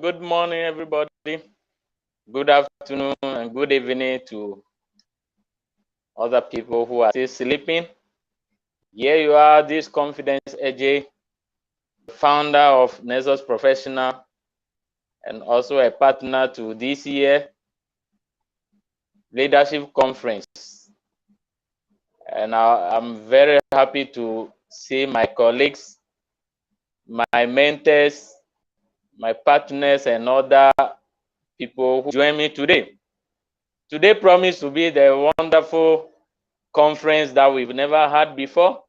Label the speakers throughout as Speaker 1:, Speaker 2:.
Speaker 1: Good morning, everybody. Good afternoon and good evening to other people who are still sleeping. Here you are, this Confidence AJ, founder of Nexus Professional and also a partner to this year Leadership Conference. And I'm very happy to see my colleagues, my mentors, my partners, and other people who join me today. Today promised to be the wonderful conference that we've never had before,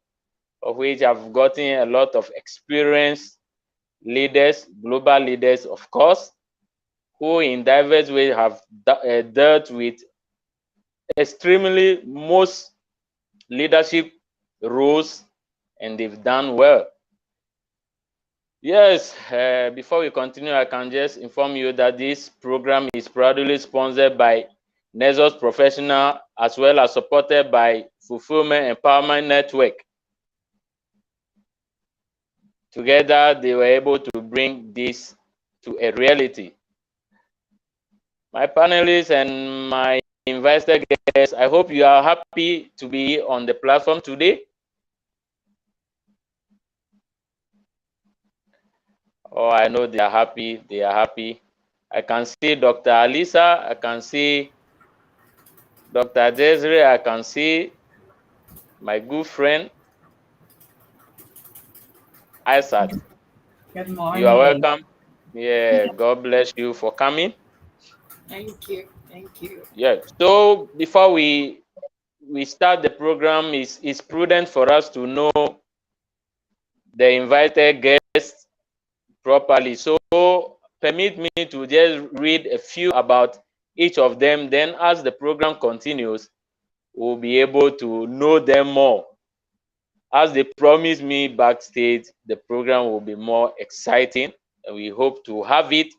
Speaker 1: of which I've gotten a lot of experience, leaders, global leaders, of course, who in diverse ways have dealt with extremely most leadership roles, and they've done well. Yes, before we continue, I can just inform you that this program is proudly sponsored by Nexus Professional as well as supported by Fulfillment Empowerment Network. Together, they were able to bring this to a reality. My panelists and my invited guests, I hope you are happy to be on the platform today. Oh, I know they are happy. They are happy. I can see Dr. Alisa. I can see Dr. Desiree. I can see my good friend Isaac.
Speaker 2: Good morning.
Speaker 1: You are welcome. Yeah, God bless you for coming.
Speaker 2: Thank you. Thank you.
Speaker 1: Yeah. So before we start the program, it's prudent for us to know the invited guests properly. So permit me to just read a few about each of them. Then as the program continues, we'll be able to know them more. As they promised me backstage, the program will be more exciting, and we hope to have it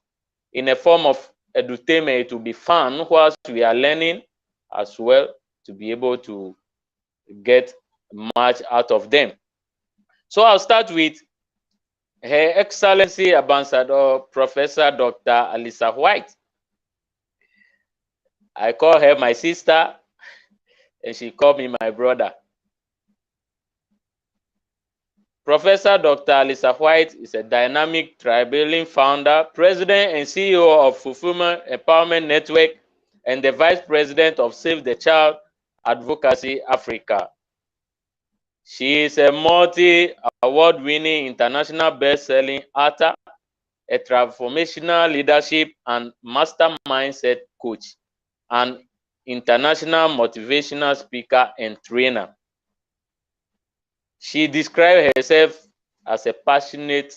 Speaker 1: in a form of edutainment. It will be fun whilst we are learning as well, to be able to get much out of them. So I'll start with Her Excellency Ambassador Professor Dr. Alisa White. I call her my sister, and she called me my brother. Professor Dr. Alisa White is a dynamic trailblazing founder, president and CEO of Fulfillment Empowerment Network, and the vice president of Save the Child Advocacy Africa. She is a multi-award-winning international best-selling author, a transformational leadership and master mindset coach, an international motivational speaker and trainer. She describes herself as a passionate,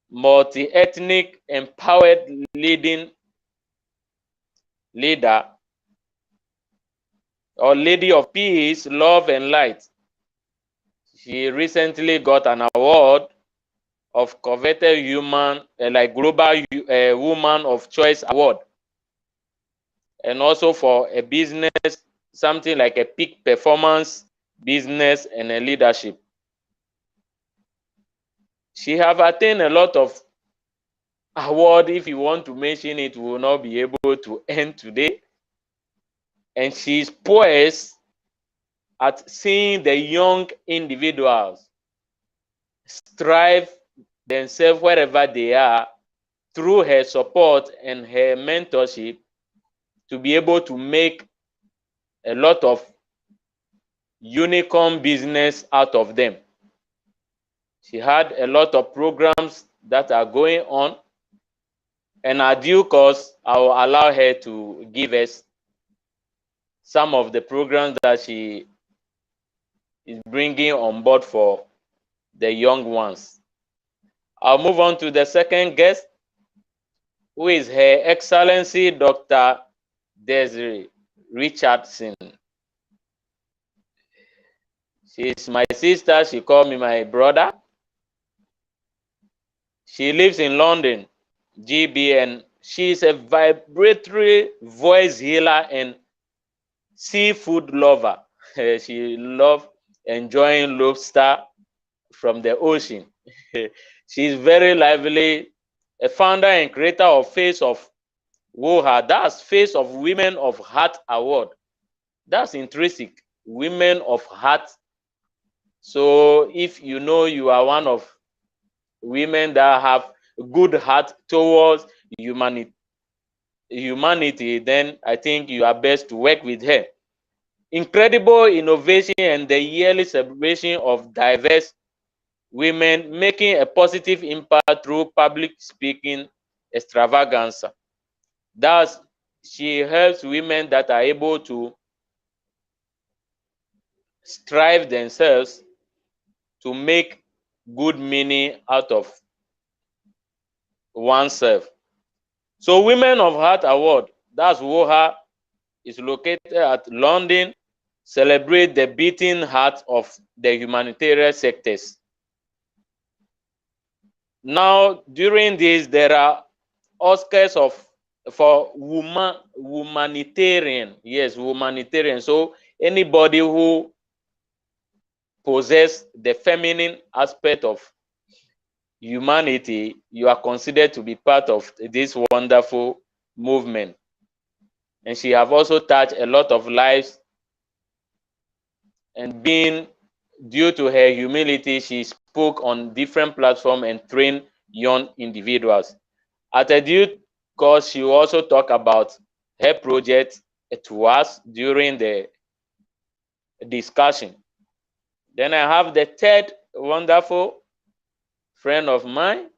Speaker 1: multi-ethnic, empowered leader or lady of peace, love, and light. She recently got an award of coveted human, Global Woman of Choice Award, and also for a business, something like a peak performance business and a leadership. She have attained a lot of award. If you want to mention it, we will not be able to end today. And she is poised at seeing the young individuals strive themselves wherever they are through her support and her mentorship to be able to make a lot of unicorn business out of them. She had a lot of programs that are going on, and at due course, I will allow her to give us some of the programs that she is bringing on board for the young ones. I'll move on to the second guest, who is Her Excellency Dr. Desiree Richardson. She is my sister. She called me my brother. She lives in London, GB, and she is a vibratory voice healer and seafood lover. She loves enjoying lobster from the ocean. She is very lively a founder and creator of Face of WOHA. That's Face of Women of Heart Award. That's intrinsic, Women of Heart. So if you know you are one of women that have a good heart towards humanity, then I think you are best to work with her. Incredible innovation and the yearly celebration of diverse women making a positive impact through public speaking extravaganza. Thus, she helps women that are able to strive themselves to make good meaning out of oneself. So, Women of Heart Award, that's WOHA, is located at London, celebrate the beating heart of the humanitarian sectors. Now, during this, there are Oscars for humanitarian. Yes, humanitarian. So anybody who possess the feminine aspect of humanity, you are considered to be part of this wonderful movement. And she have also touched a lot of lives, and being due to her humility, she spoke on different platforms and trained young individuals. At a due course, she also talked about her project to us during the discussion. Then I have the third wonderful friend of mine.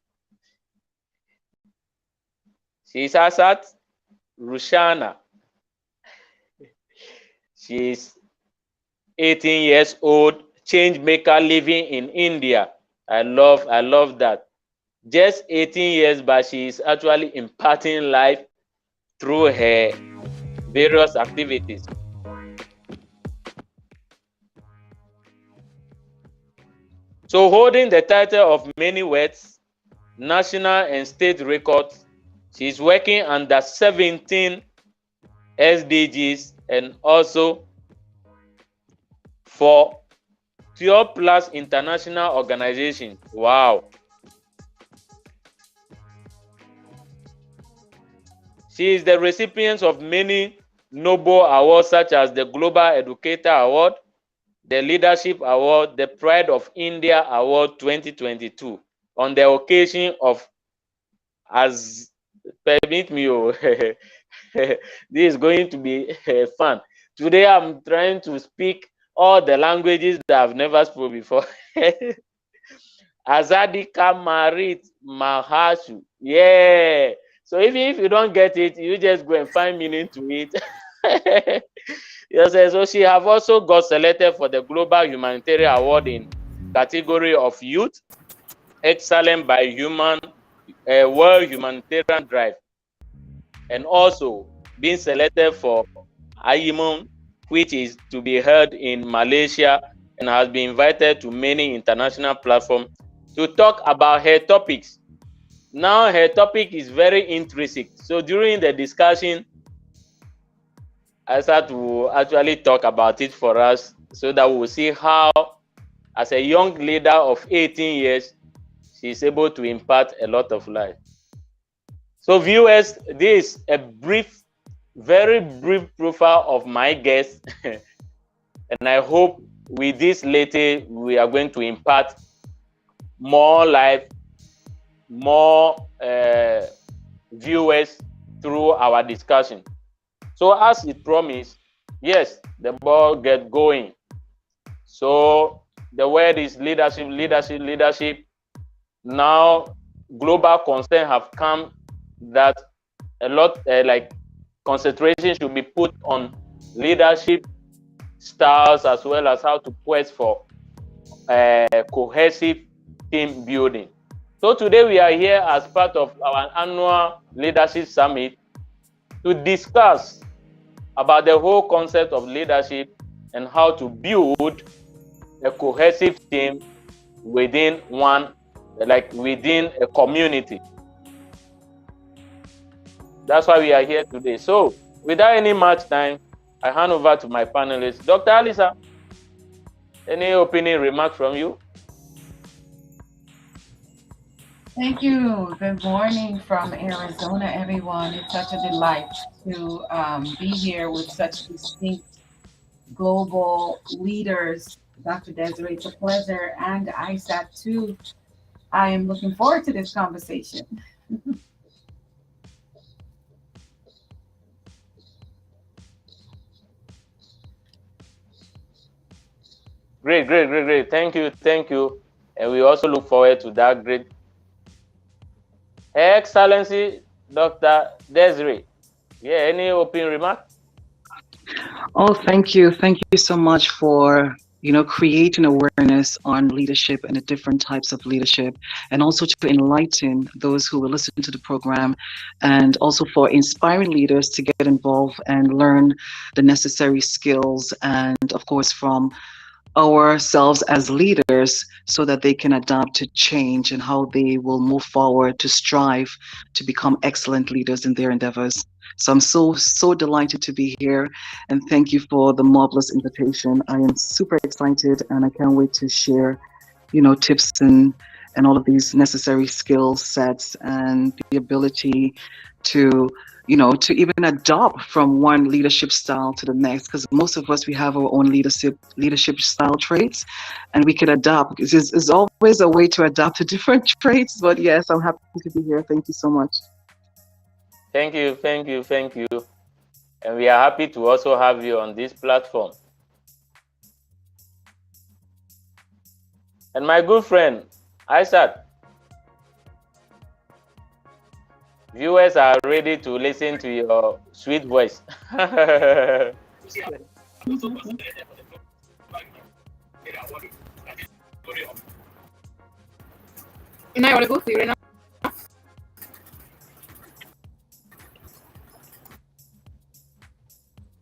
Speaker 1: She's Asat Rushana. She's 18 years old, change maker living in India. I love that. Just 18 years, but she is actually imparting life through her various activities. So holding the title of many words, national and state records, she's working under 17 SDGs and also for 12 plus international organizations. Wow. She is the recipient of many Nobel awards such as the Global Educator Award, the Leadership Award, the Pride of India Award 2022 on the occasion of, as permit me, this is going to be fun. Today I'm trying to speak all the languages that I've never spoken before. Azadi Kamarit Mahashu. Yeah. So even if you don't get it, you just go and find meaning to it. Yes, so she have also got selected for the Global Humanitarian Award in category of Youth Excellent by World Humanitarian Drive, and also being selected for AYIMUN, which is to be held in Malaysia, and has been invited to many international platforms to talk about her topics. Now her topic is very intrinsic. So during the discussion, I start to actually talk about it for us so that we'll see how, as a young leader of 18 years, she's able to impart a lot of life. So viewers, this is a brief, very brief profile of my guest. And I hope with this later, we are going to impart more life, more viewers through our discussion. So as it promised, yes, the ball get going. So the word is leadership, leadership, leadership. Now global concern have come that a lot like concentration should be put on leadership styles as well as how to quest for cohesive team building. So today we are here as part of our annual leadership summit to discuss about the whole concept of leadership and how to build a cohesive team within within a community. That's why we are here today. So without any much time, I hand over to my panelists. Dr. Alisa, any opening remarks from you?
Speaker 2: Thank you. Good morning from Arizona, everyone. It's such a delight to be here with such distinct global leaders. Dr. Desiree, it's a pleasure, and ISAT too. I am looking forward to this conversation.
Speaker 1: Great, great, great, great. Thank you, thank you. And we also look forward to that great. Her Excellency, Dr. Desiree. Yeah, any opening remark?
Speaker 3: Oh, thank you. Thank you so much for, creating awareness on leadership and the different types of leadership, and also to enlighten those who will listen to the program, and also for inspiring leaders to get involved and learn the necessary skills, and of course, from ourselves as leaders so that they can adapt to change and how they will move forward to strive to become excellent leaders in their endeavors. So I'm so delighted to be here, and thank you for the marvelous invitation. I am super excited and I can't wait to share, tips and all of these necessary skill sets and the ability to to even adopt from one leadership style to the next, because most of us, we have our own leadership style traits, and we can adapt. There's always a way to adapt to different traits. But yes, I'm happy to be here. Thank you so much.
Speaker 1: Thank you, thank you, thank you. And we are happy to also have you on this platform. And my good friend, Isaac, viewers are ready to listen to your sweet voice.
Speaker 2: Am I audible clear enough?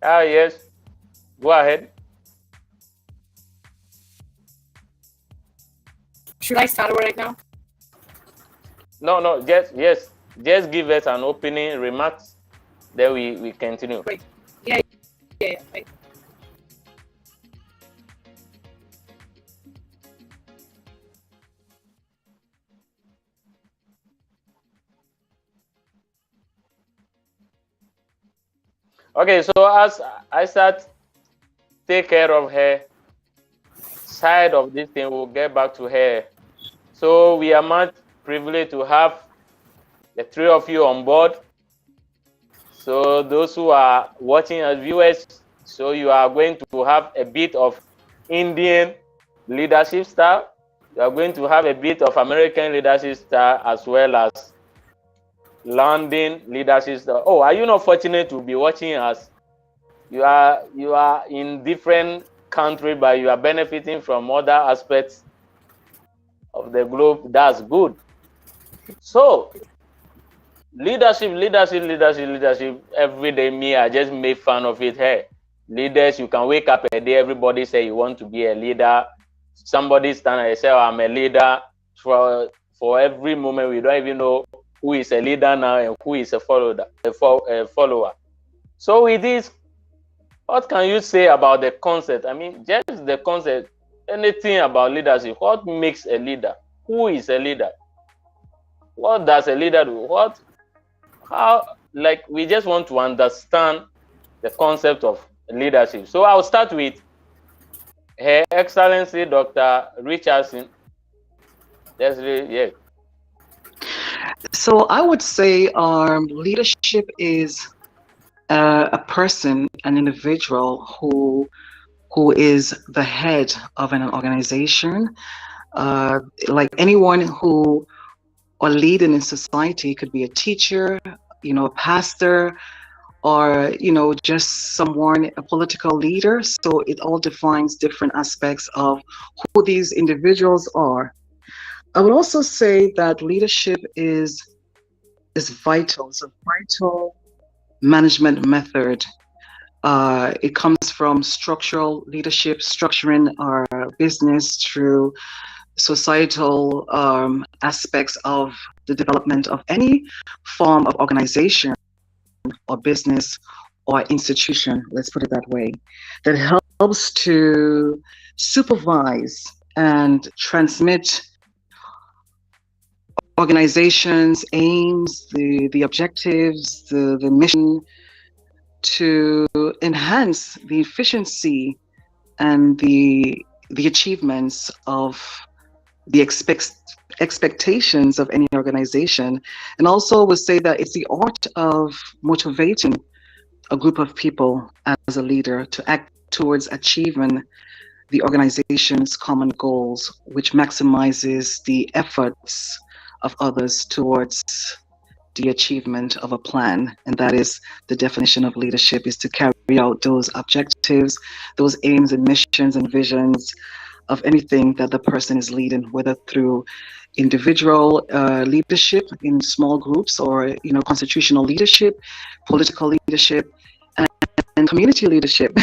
Speaker 1: Ah, yes. Go ahead.
Speaker 2: Should I start right now?
Speaker 1: No, just give us an opening remarks. Then we continue.
Speaker 2: Great. Yeah. Right.
Speaker 1: Okay, so as I start take care of her side of this thing, we'll get back to her. So we are much privileged to have the three of you on board. So those who are watching as viewers, so you are going to have a bit of Indian leadership style. You are going to have a bit of American leadership style, as well as London leadership style. Oh, are you not fortunate to be watching us? You are in different country, but you are benefiting from other aspects of the globe. That's good. So leadership. Every day, me, I just make fun of it. Hey, leaders, you can wake up a day, everybody say you want to be a leader. Somebody stand and say, oh, I'm a leader. For every moment, we don't even know who is a leader now and who is a follower. So with this, what can you say about the concept? I mean, just the concept, anything about leadership. What makes a leader? Who is a leader? What does a leader do? How, like, we just want to understand the concept of leadership. So I'll start with Her Excellency Dr. Richardson. That's really, yeah.
Speaker 3: So I would say leadership is a person, an individual who is the head of an organization. Like anyone who or leading in society, could be a teacher, a pastor, or just someone, a political leader. So it all defines different aspects of who these individuals are. I would also say that leadership is vital. It's a vital management method. It comes from structural leadership, structuring our business through societal aspects of the development of any form of organization or business or institution, let's put it that way, that helps to supervise and transmit organization's aims, the objectives, the mission, to enhance the efficiency and the achievements of the expectations of any organization. And also would say that it's the art of motivating a group of people as a leader to act towards achieving the organization's common goals, which maximizes the efforts of others towards the achievement of a plan. And that is the definition of leadership, is to carry out those objectives, those aims and missions and visions of anything that the person is leading, whether through individual leadership in small groups, or constitutional leadership, political leadership, and community leadership.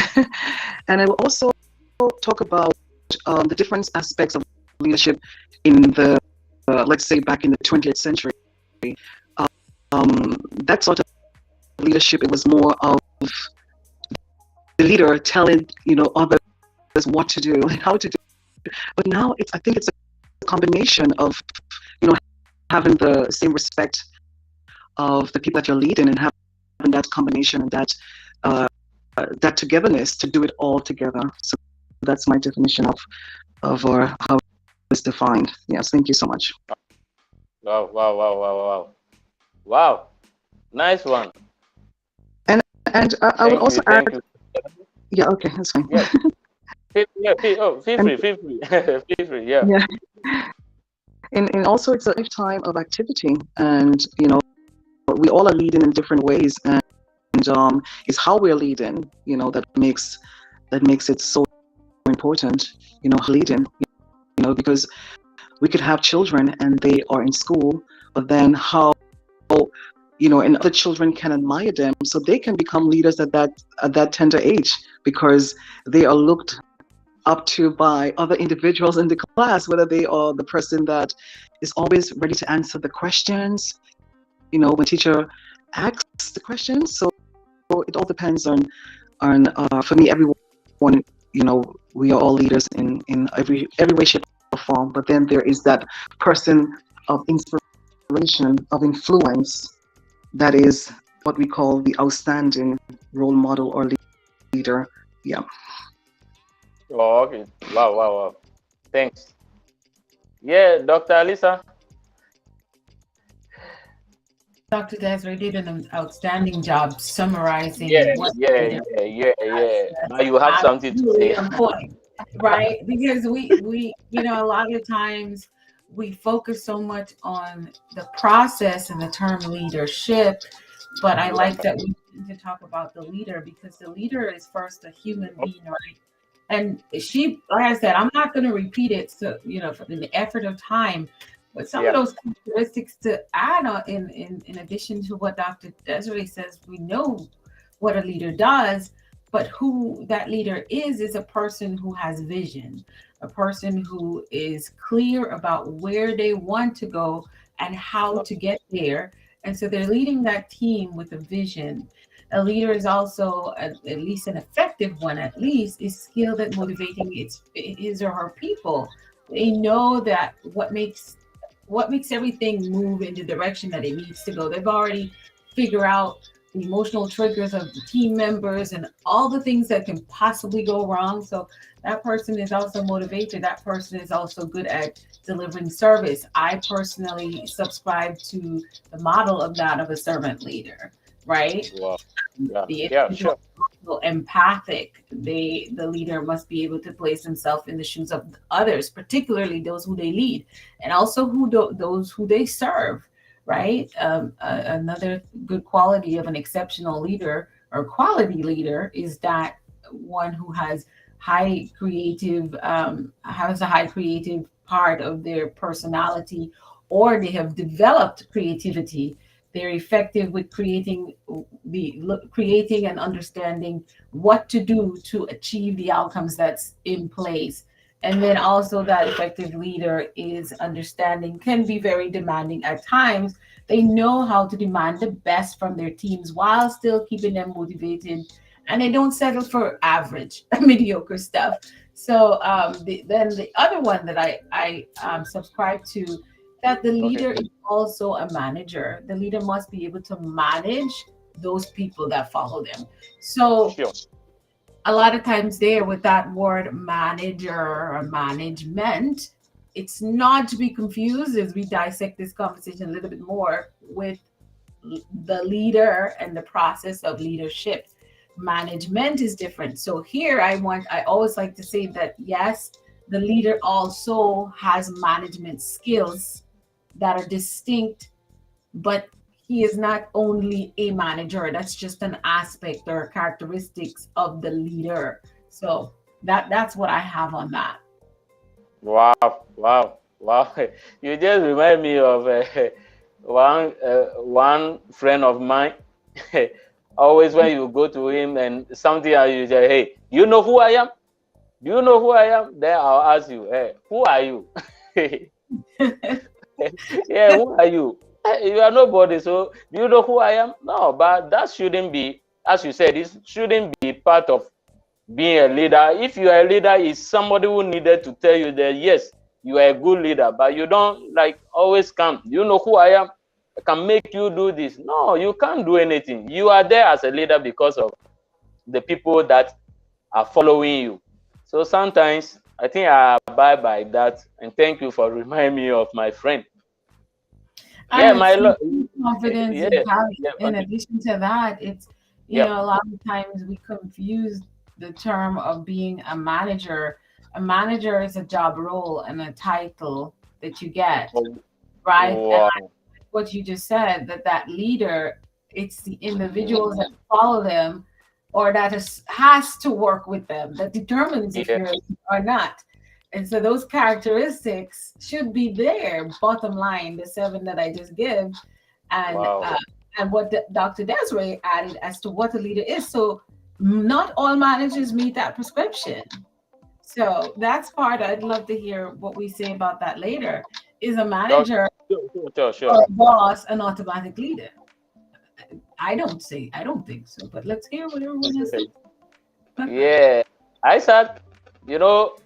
Speaker 3: And I will also talk about the different aspects of leadership in the, let's say, back in the 20th century. That sort of leadership, it was more of the leader telling others what to do and how to do it. But now I think it's a combination of having the same respect of the people that you're leading, and having that combination and that togetherness to do it all together. So that's my definition of how it's defined. Yes, thank you so much.
Speaker 1: Wow. Nice one.
Speaker 3: And I would also add. Yeah, okay, that's fine.
Speaker 1: Yeah. Feel free. Yeah.
Speaker 3: And also, it's a lifetime of activity, and we all are leading in different ways, and it's how we're leading, that makes it so important. Leading, because we could have children and they are in school, but then how and other children can admire them, so they can become leaders at that tender age, because they are looked up to by other individuals in the class, whether they are the person that is always ready to answer the questions, when teacher asks the questions. So it all depends on for me, everyone, we are all leaders in every way, shape, or form. But then there is that person of inspiration, of influence, that is what we call the outstanding role model or leader. Yeah.
Speaker 1: Oh, okay. Wow. Thanks. Yeah, Dr. Alisa.
Speaker 2: Dr. Desiree did an outstanding job summarizing.
Speaker 1: Yeah. Now you have something to say.
Speaker 2: Important, right? Because we a lot of times we focus so much on the process and the term leadership, but I like that we need to talk about the leader, because the leader is first a human being, right? And she, like I said, I'm not going to repeat it, so for the effort of time. But some of those characteristics to add on, in addition to what Dr. Desiree says, we know what a leader does, but who that leader is a person who has vision, a person who is clear about where they want to go and how to get there. And so they're leading that team with a vision. A leader is also, at least an effective one, is skilled at motivating his or her people. They know that what makes everything move in the direction that it needs to go. They've already figured out the emotional triggers of the team members and all the things that can possibly go wrong. So that person is also motivated. That person is also good at delivering service. I personally subscribe to the model of that of a servant leader, right?
Speaker 1: Wow.
Speaker 2: Sure. Empathic. The leader must be able to place himself in the shoes of others, particularly those who they lead, and also those who they serve, right? Another good quality of an exceptional leader or quality leader is that one who has a high creative part of their personality, or they have developed creativity. They're effective with creating and understanding what to do to achieve the outcomes that's in place. And then also that effective leader is understanding, can be very demanding at times. They know how to demand the best from their teams while still keeping them motivated, and they don't settle for average, mediocre stuff. So then the other one that I subscribe to that the leader is also a manager. The leader must be able to manage those people that follow them. So
Speaker 1: Sure.
Speaker 2: a lot of times there with that word manager or management, it's not to be confused as we dissect this conversation a little bit more with the leader and the process of leadership. Management is different. So here I always like to say that yes, the leader also has management skills that are distinct, but he is not only a manager. That's just an aspect or characteristics of the leader. So that's what I have on that.
Speaker 1: Wow, wow, wow. You just remind me of one friend of mine. Always when you go to him and something, you say, "Hey, you know who I am? Do you know who I am?" Then I'll ask you, "Hey, who are you?" Yeah, who are you? You are nobody. So do you know who I am? No, but that shouldn't be, as you said, it shouldn't be part of being a leader. If you are a leader, is somebody who needed to tell you that yes, you are a good leader, but you don't like always come. Do you know who I am? I can make you do this. No, you can't do anything. You are there as a leader because of the people that are following you. So sometimes I think I abide by that. And thank you for reminding me of my friend. Yeah,
Speaker 2: And
Speaker 1: my
Speaker 2: confidence
Speaker 1: yeah,
Speaker 2: and talent.
Speaker 1: yeah,
Speaker 2: In addition to that, it's
Speaker 1: yeah.
Speaker 2: a lot of times we confuse the term of being a manager. A manager is a job role and a title that you get, right? And
Speaker 1: Wow.
Speaker 2: what you just said, that leader, it's the individuals that follow them or that has to work with them that determines if
Speaker 1: Yeah.
Speaker 2: you're or not. And so those characteristics should be there. Bottom line, the 7 that I just give, and
Speaker 1: Wow.
Speaker 2: and what Dr. Desiree added as to what a leader is. So not all managers meet that prescription. So that's part I'd love to hear what we say about that later. Is a manager
Speaker 1: Sure.
Speaker 2: or a boss an automatic leader? I don't think so, but let's hear what everyone has to say.
Speaker 1: Yeah. I said, you know,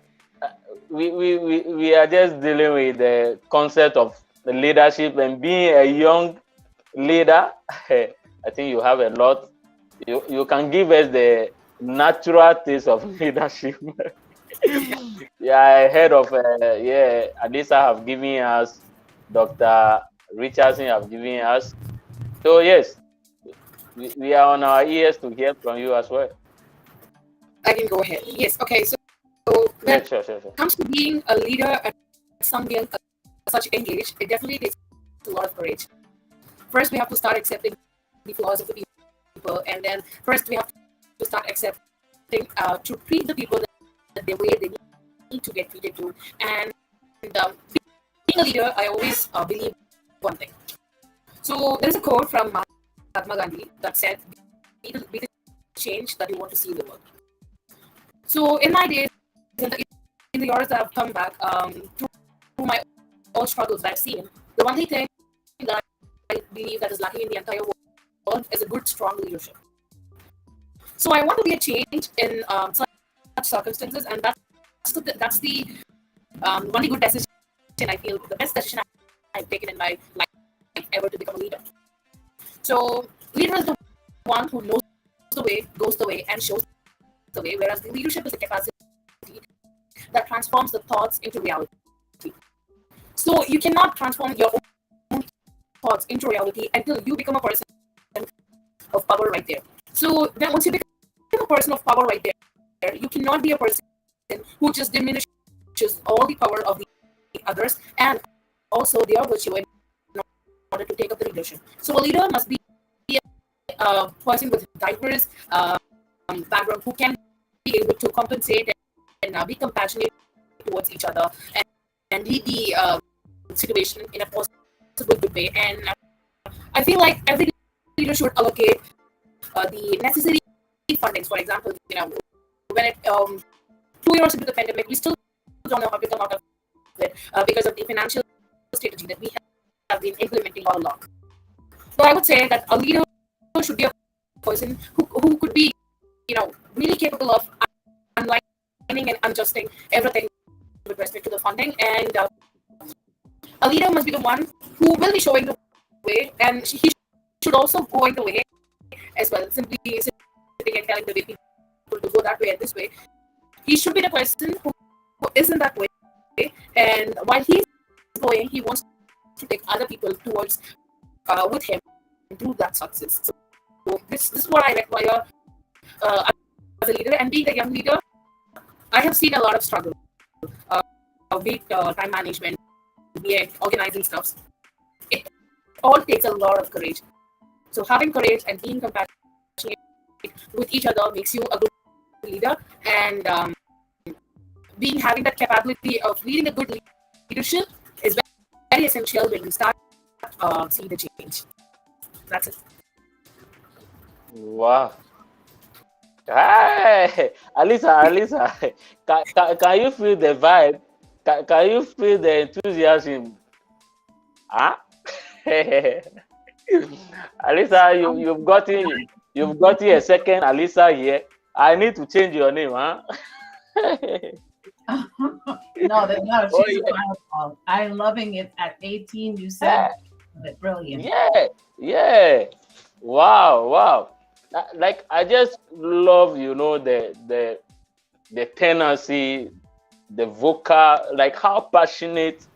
Speaker 1: we are just dealing with the concept of the leadership and being a young leader. I think you have a lot. You can give us the natural taste of leadership. Yeah, I heard of Adisa have given us, Dr. Richardson have given us. So yes, we are on our ears to hear from you as well.
Speaker 4: I can go ahead. Yes. Okay. So
Speaker 1: Yeah,
Speaker 4: when
Speaker 1: sure.
Speaker 4: it comes to being a leader at some young, such a young age, it definitely takes a lot of courage. First, we have to start accepting the flaws of the people, and then first we have to start accepting to treat the people the way they need to get treated to. And being a leader, I always believe one thing. So there is a quote from Mahatma Gandhi that said, "Be the change that you want to see in the world." So in my days, in the years that I've come back, through my own struggles that I've seen, the only thing that I believe that is lacking in the entire world is a good, strong leadership. So I want to be a change in such circumstances, and that's the only good decision I feel, the best decision I've taken in my life ever to become a leader. So leader is the one who knows the way, goes the way, and shows the way, whereas the leadership is the capacity that transforms the thoughts into reality. So you cannot transform your own thoughts into reality until you become a person of power right there. So then once you become a person of power right there, you cannot be a person who just diminishes all the power of the others and also their virtue in order to take up the leadership. So a leader must be a person with diverse background who can be able to compensate and be compassionate towards each other and lead the situation in a possible good way. And I feel like every leader should allocate the necessary fundings. For example, when it 2 years into the pandemic, we still don't know how to come out of it because of the financial strategy that we have been implementing all along. So I would say that a leader should be a person who could be, really capable of aligning and adjusting everything with respect to the funding and A leader must be the one who will be showing the way, and he should also go in the way as well. Simply sitting and telling the way people to go that way and this way. He should be the person who is in that way, and while he's going, he wants to take other people towards with him through that success. So this is what I require as a leader. And being a young leader, I have seen a lot of struggle, be it time management, be it organizing stuff. It all takes a lot of courage. So having courage and being compassionate with each other makes you a good leader, and having that capability of leading a good leadership is very essential when you start seeing the change. That's it.
Speaker 1: Wow. Hey, Alisa, can you feel the vibe? Can you feel the enthusiasm? Huh? Alisa, you've gotten a second Alisa here. I need to change your name, huh?
Speaker 2: No,
Speaker 1: Oh,
Speaker 2: she's
Speaker 1: yeah.
Speaker 2: powerful. I'm loving it. At 18, you said that brilliant.
Speaker 1: Yeah. Wow. Like, I just love, the tenacity, the vocal, like how passionate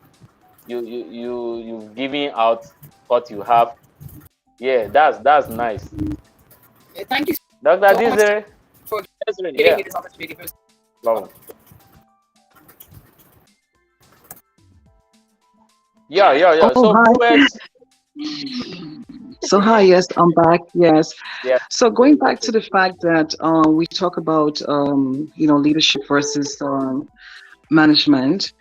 Speaker 1: you've given out what you have. Yeah, that's nice.
Speaker 4: Thank you
Speaker 1: Dr.
Speaker 4: so much
Speaker 1: Desiree.
Speaker 4: for
Speaker 1: Desiree,
Speaker 4: giving
Speaker 1: yeah.
Speaker 4: me this opportunity. First.
Speaker 1: Wow. Yeah.
Speaker 3: Oh,
Speaker 1: So,
Speaker 3: hi. So hi, yes, I'm back. Yes.
Speaker 1: Yeah.
Speaker 3: So going back to the fact that we talk about leadership versus management.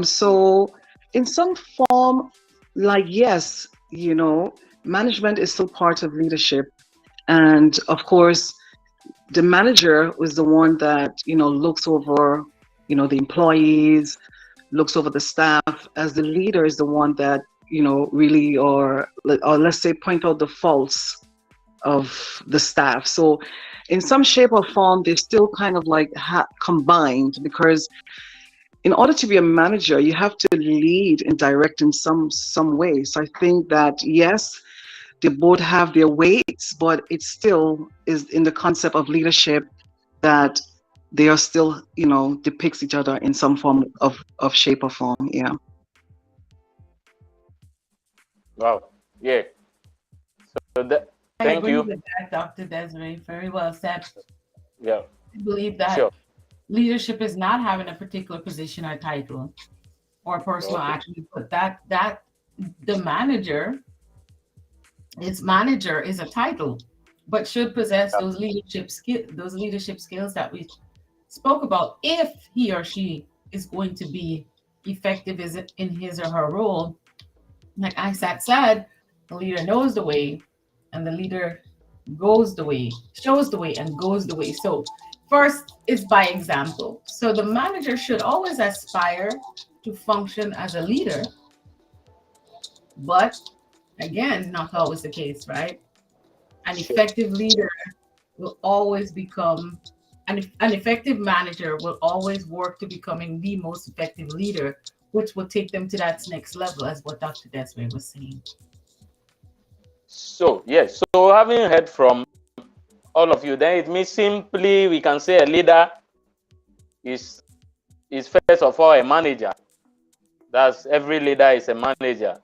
Speaker 3: So in some form, like yes, management is still part of leadership, and of course, the manager is the one that looks over the employees, looks over the staff, as the leader is the one that really, or let's say, point out the faults of the staff. So in some shape or form, they're still kind of like combined, because in order to be a manager, you have to lead and direct in some way. So I think that yes, they both have their weights, but it still is in the concept of leadership that they are still, depicts each other in some form of shape or form. Yeah.
Speaker 1: Wow. Yeah. So thank
Speaker 2: I agree
Speaker 1: you.
Speaker 2: with that, Dr. Desiree. Very well said.
Speaker 1: Yeah.
Speaker 2: I believe that
Speaker 1: Sure.
Speaker 2: leadership is not having a particular position or title or personal
Speaker 1: Okay.
Speaker 2: attribute, but that the manager is a title, but should possess those leadership skills that we spoke about, if he or she is going to be effective in his or her role. Like Isaac said, the leader knows the way, and the leader goes the way, shows the way, and goes the way. So first is by example. So the manager should always aspire to function as a leader, but again, not always the case, right? An effective leader will always become an effective manager will always work to becoming the most effective leader, which will take them to that next level, as what Dr. Desiree was saying.
Speaker 1: So yes, so having heard from all of you, then it means simply we can say a leader is first of all a manager. That's every leader is a manager.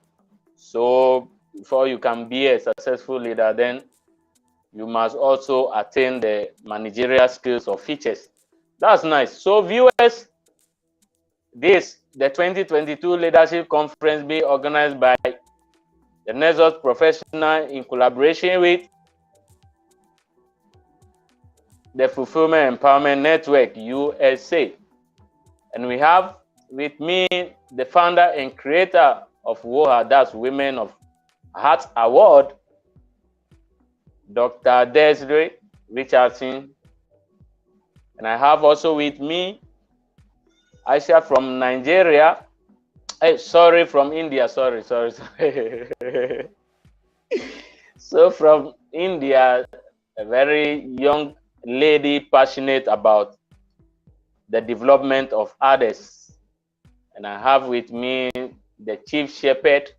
Speaker 1: So before you can be a successful leader, then you must also attain the managerial skills or features. That's nice. So viewers, the 2022 Leadership Conference being organized by the Nexus Professional in collaboration with the Fulfillment Empowerment Network USA. And we have with me the founder and creator of WOHA, that's Women of Heart Award, Dr. Desiree Richardson. And I have also with me Aisha from Nigeria. Hey, sorry, from India. Sorry. So from India, a very young lady passionate about the development of others. And I have with me the chief shepherd,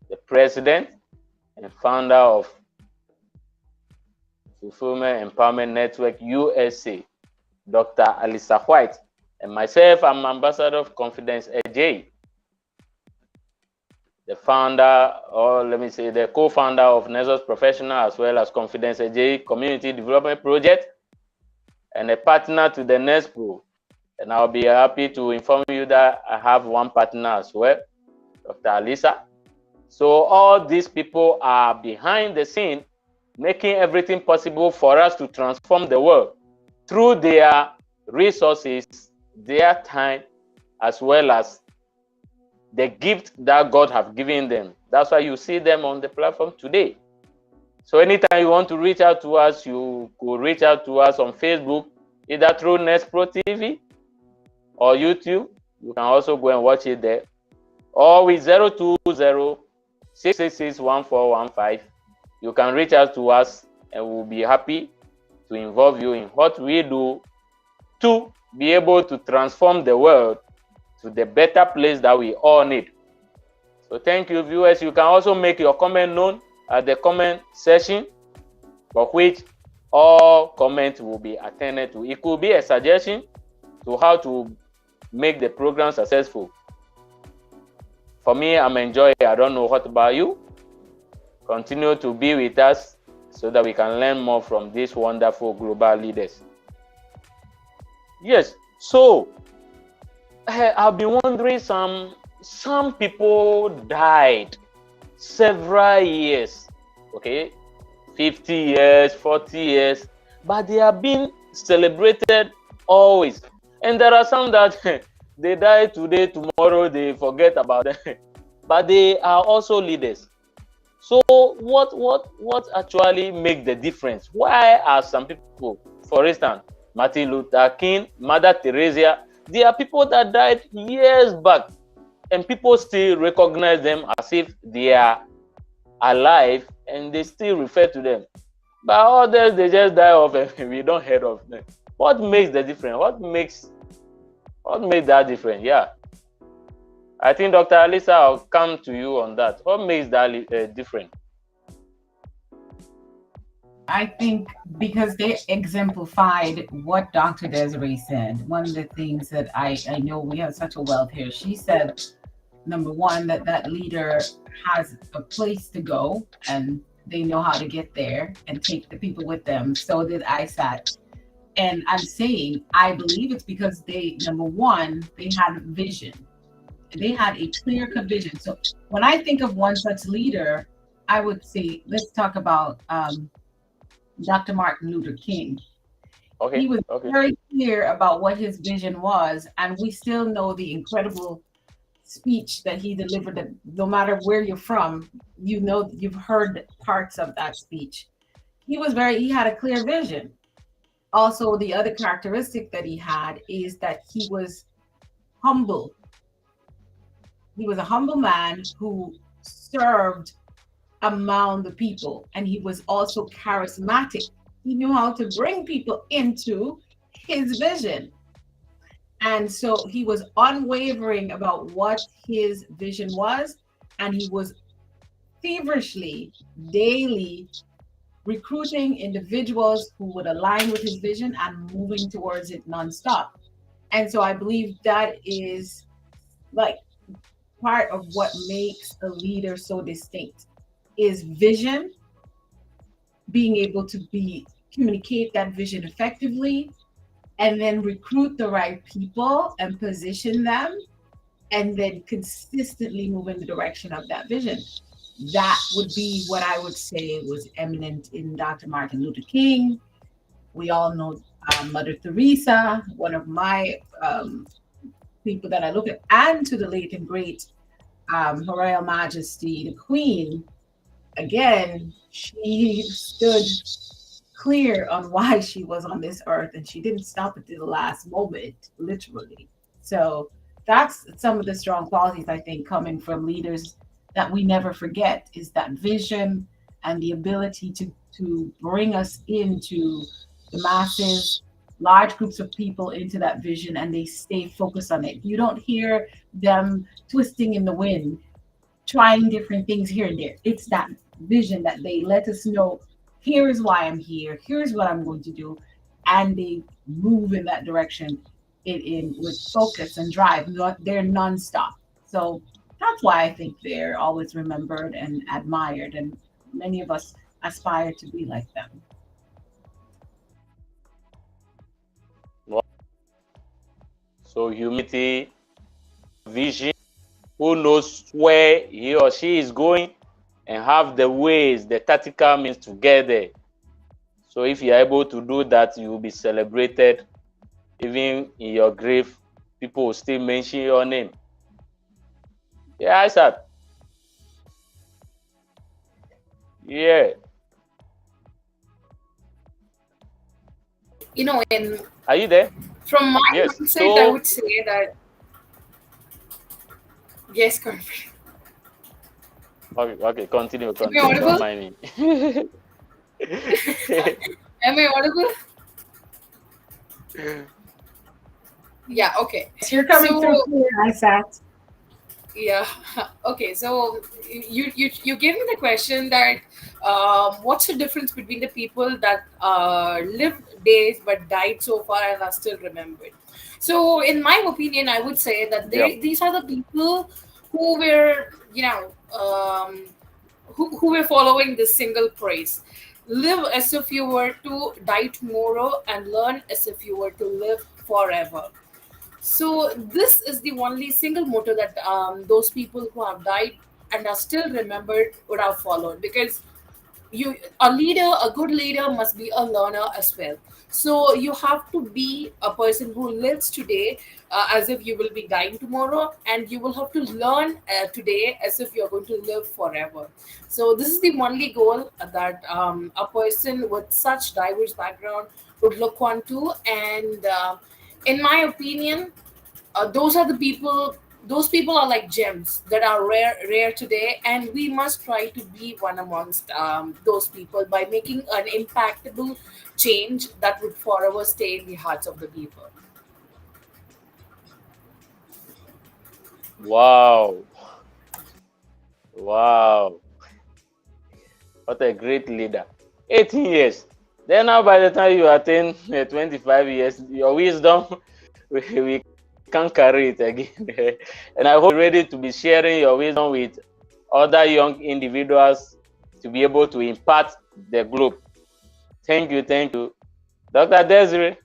Speaker 1: the president, and founder of Fulfillment Empowerment Network USA, Dr. Alisa White, and myself, I'm Ambassador of Confidence AJ, the founder, or let me say the co-founder of Nexus Professional, as well as Confidence AJ Community Development Project, and a partner to the NESPRO. And I'll be happy to inform you that I have one partner as well, Dr. Alisa. So all these people are behind the scene, making everything possible for us to transform the world through their resources, their time, as well as the gift that God have given them. That's why you see them on the platform today. So anytime you want to reach out to us, you could reach out to us on Facebook, either through NESPRO TV or YouTube. You can also go and watch it there. Or with 020-666-1415. You can reach out to us and we'll be happy to involve you in what we do to be able to transform the world to the better place that we all need. So thank you, viewers. You can also make your comment known at the comment section, for which all comments will be attended to. It could be a suggestion to how to make the program successful. For me, I'm enjoying it. I don't know what about you. Continue to be with us so that we can learn more from these wonderful global leaders. Yes, so I've been wondering, some people died several years, okay, 50 years, 40 years, but they are being celebrated always. And there are some that they die today, tomorrow they forget about them, but they are also leaders. So what actually makes the difference? Why are some people, for instance, Martin Luther King, Mother Teresa, they are people that died years back, and people still recognize them as if they are alive, and they still refer to them. But others, they just die off and we don't hear of them. What makes the difference? What makes that difference? Yeah. I think Dr. Alisa, I'll come to you on that. What makes that different?
Speaker 2: I think because they exemplified what Dr. Desiree said. One of the things that I know we have such a wealth here. She said, number one, that leader has a place to go and they know how to get there and take the people with them. So did ISAT. And I'm saying, I believe it's because they, number one, they had vision. They had a clear-cut vision. So when I think of one such leader, I would say, let's talk about Dr. Martin Luther King.
Speaker 1: Okay.
Speaker 2: He was very clear about what his vision was, and we still know the incredible speech that he delivered. That no matter where you're from, you know, you've heard parts of that speech. He had a clear vision. Also, the other characteristic that he had is that he was humble. He was a humble man who served among the people, and he was also charismatic. He knew how to bring people into his vision. And so he was unwavering about what his vision was, and he was feverishly, daily recruiting individuals who would align with his vision and moving towards it nonstop. And so I believe that is like part of what makes a leader so distinct is vision, being able to communicate that vision effectively, and then recruit the right people and position them, and then consistently move in the direction of that vision. That would be what I would say was eminent in Dr. Martin Luther King. We all know Mother Teresa, one of my people that I look at, and to the late and great Her Royal Majesty, the Queen. Again, she stood clear on why she was on this earth, and she didn't stop until the last moment, literally. So that's some of the strong qualities, I think, coming from leaders that we never forget, is that vision and the ability to bring us into the masses large groups of people into that vision and they stay focused on it. You don't hear them twisting in the wind, trying different things here and there. It's that vision that they let us know, here is why I'm here, here's what I'm going to do. And they move in that direction in with focus and drive. They're nonstop. So that's why I think they're always remembered and admired. And many of us aspire to be like them.
Speaker 1: So humility, vision, who knows where he or she is going, and have the ways, the tactical means to get there. So if you're able to do that, you will be celebrated. Even in your grave, people will still mention your name. Yeah, Isaac. Yeah.
Speaker 4: You know, in
Speaker 1: Are you there?
Speaker 4: from my
Speaker 1: Yes.
Speaker 4: mindset,
Speaker 1: So
Speaker 4: I would say that yes, correct.
Speaker 1: okay, continue.
Speaker 4: Am I
Speaker 1: Don't
Speaker 4: audible?
Speaker 1: mind me.
Speaker 4: Am I audible? Yeah. Okay.
Speaker 2: You're coming
Speaker 4: So
Speaker 2: through clear, Isaac.
Speaker 4: yeah. Okay. So you gave me the question that what's the difference between the people that lived days but died so far and are still remembered? So in my opinion, I would say that these are the people who were, who were following this single praise. Live as if you were to die tomorrow and learn as if you were to live forever. So this is the only single motto that those people who have died and are still remembered would have followed, because a good leader must be a learner as well. So you have to be a person who lives today as if you will be dying tomorrow, and you will have to learn today as if you're going to live forever. So this is the only goal that a person with such diverse background would look onto. And in my opinion, those are the people, those people are like gems that are rare today, and we must try to be one amongst those people by making an impactable change that would forever stay in the hearts of the people.
Speaker 1: Wow. Wow. What a great leader. 18 years. Then now by the time you attain 25 years, your wisdom, we can't carry it again. And I hope you're ready to be sharing your wisdom with other young individuals to be able to impact the globe. Thank you. Dr. Desiree.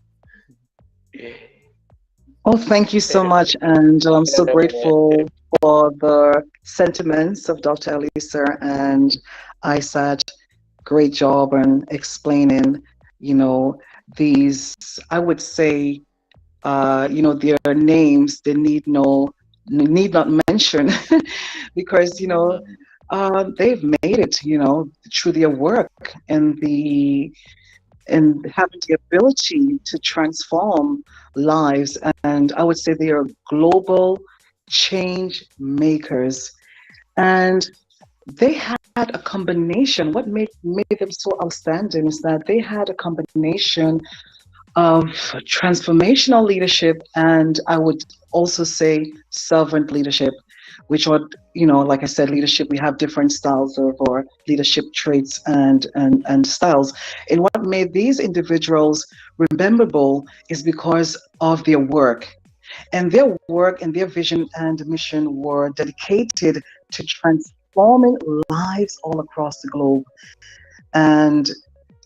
Speaker 3: Oh, thank you so much. And I'm so grateful for the sentiments of Dr. Elisa and Isaac. Great job on explaining, these, I would say, their names, they need not mention because, they've made it, through their work and having the ability to transform lives. And I would say they are global change makers. And they had a combination. What made them so outstanding is that they had a combination of transformational leadership, and I would also say servant leadership, which are, like I said, leadership, we have different styles of or leadership traits and styles. And what made these individuals rememberable is because of their work. And their work and their vision and mission were dedicated to transforming lives all across the globe. And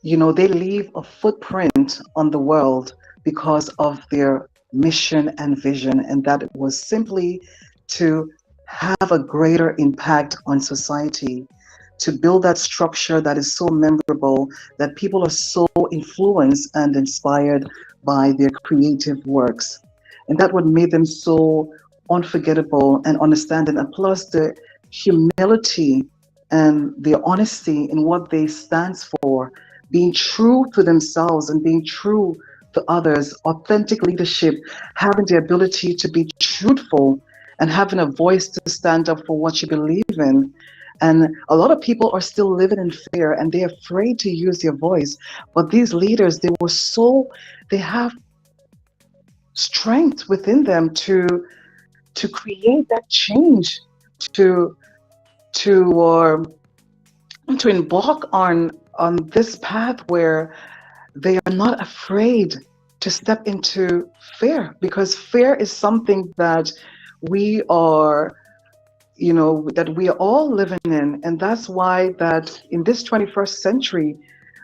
Speaker 3: they leave a footprint on the world because of their mission and vision, and that it was simply to have a greater impact on society, to build that structure that is so memorable, that people are so influenced and inspired by their creative works. And that what made them so unforgettable and understanding, and plus the humility and the honesty in what they stand for, being true to themselves and being true to others, authentic leadership, having the ability to be truthful and having a voice to stand up for what you believe in. And a lot of people are still living in fear and they're afraid to use their voice. But these leaders, they have strength within them to create that change, to to uh, to embark on this path where they are not afraid to step into fear, because fear is something that we are that we are all living in. And that's why that in this 21st century,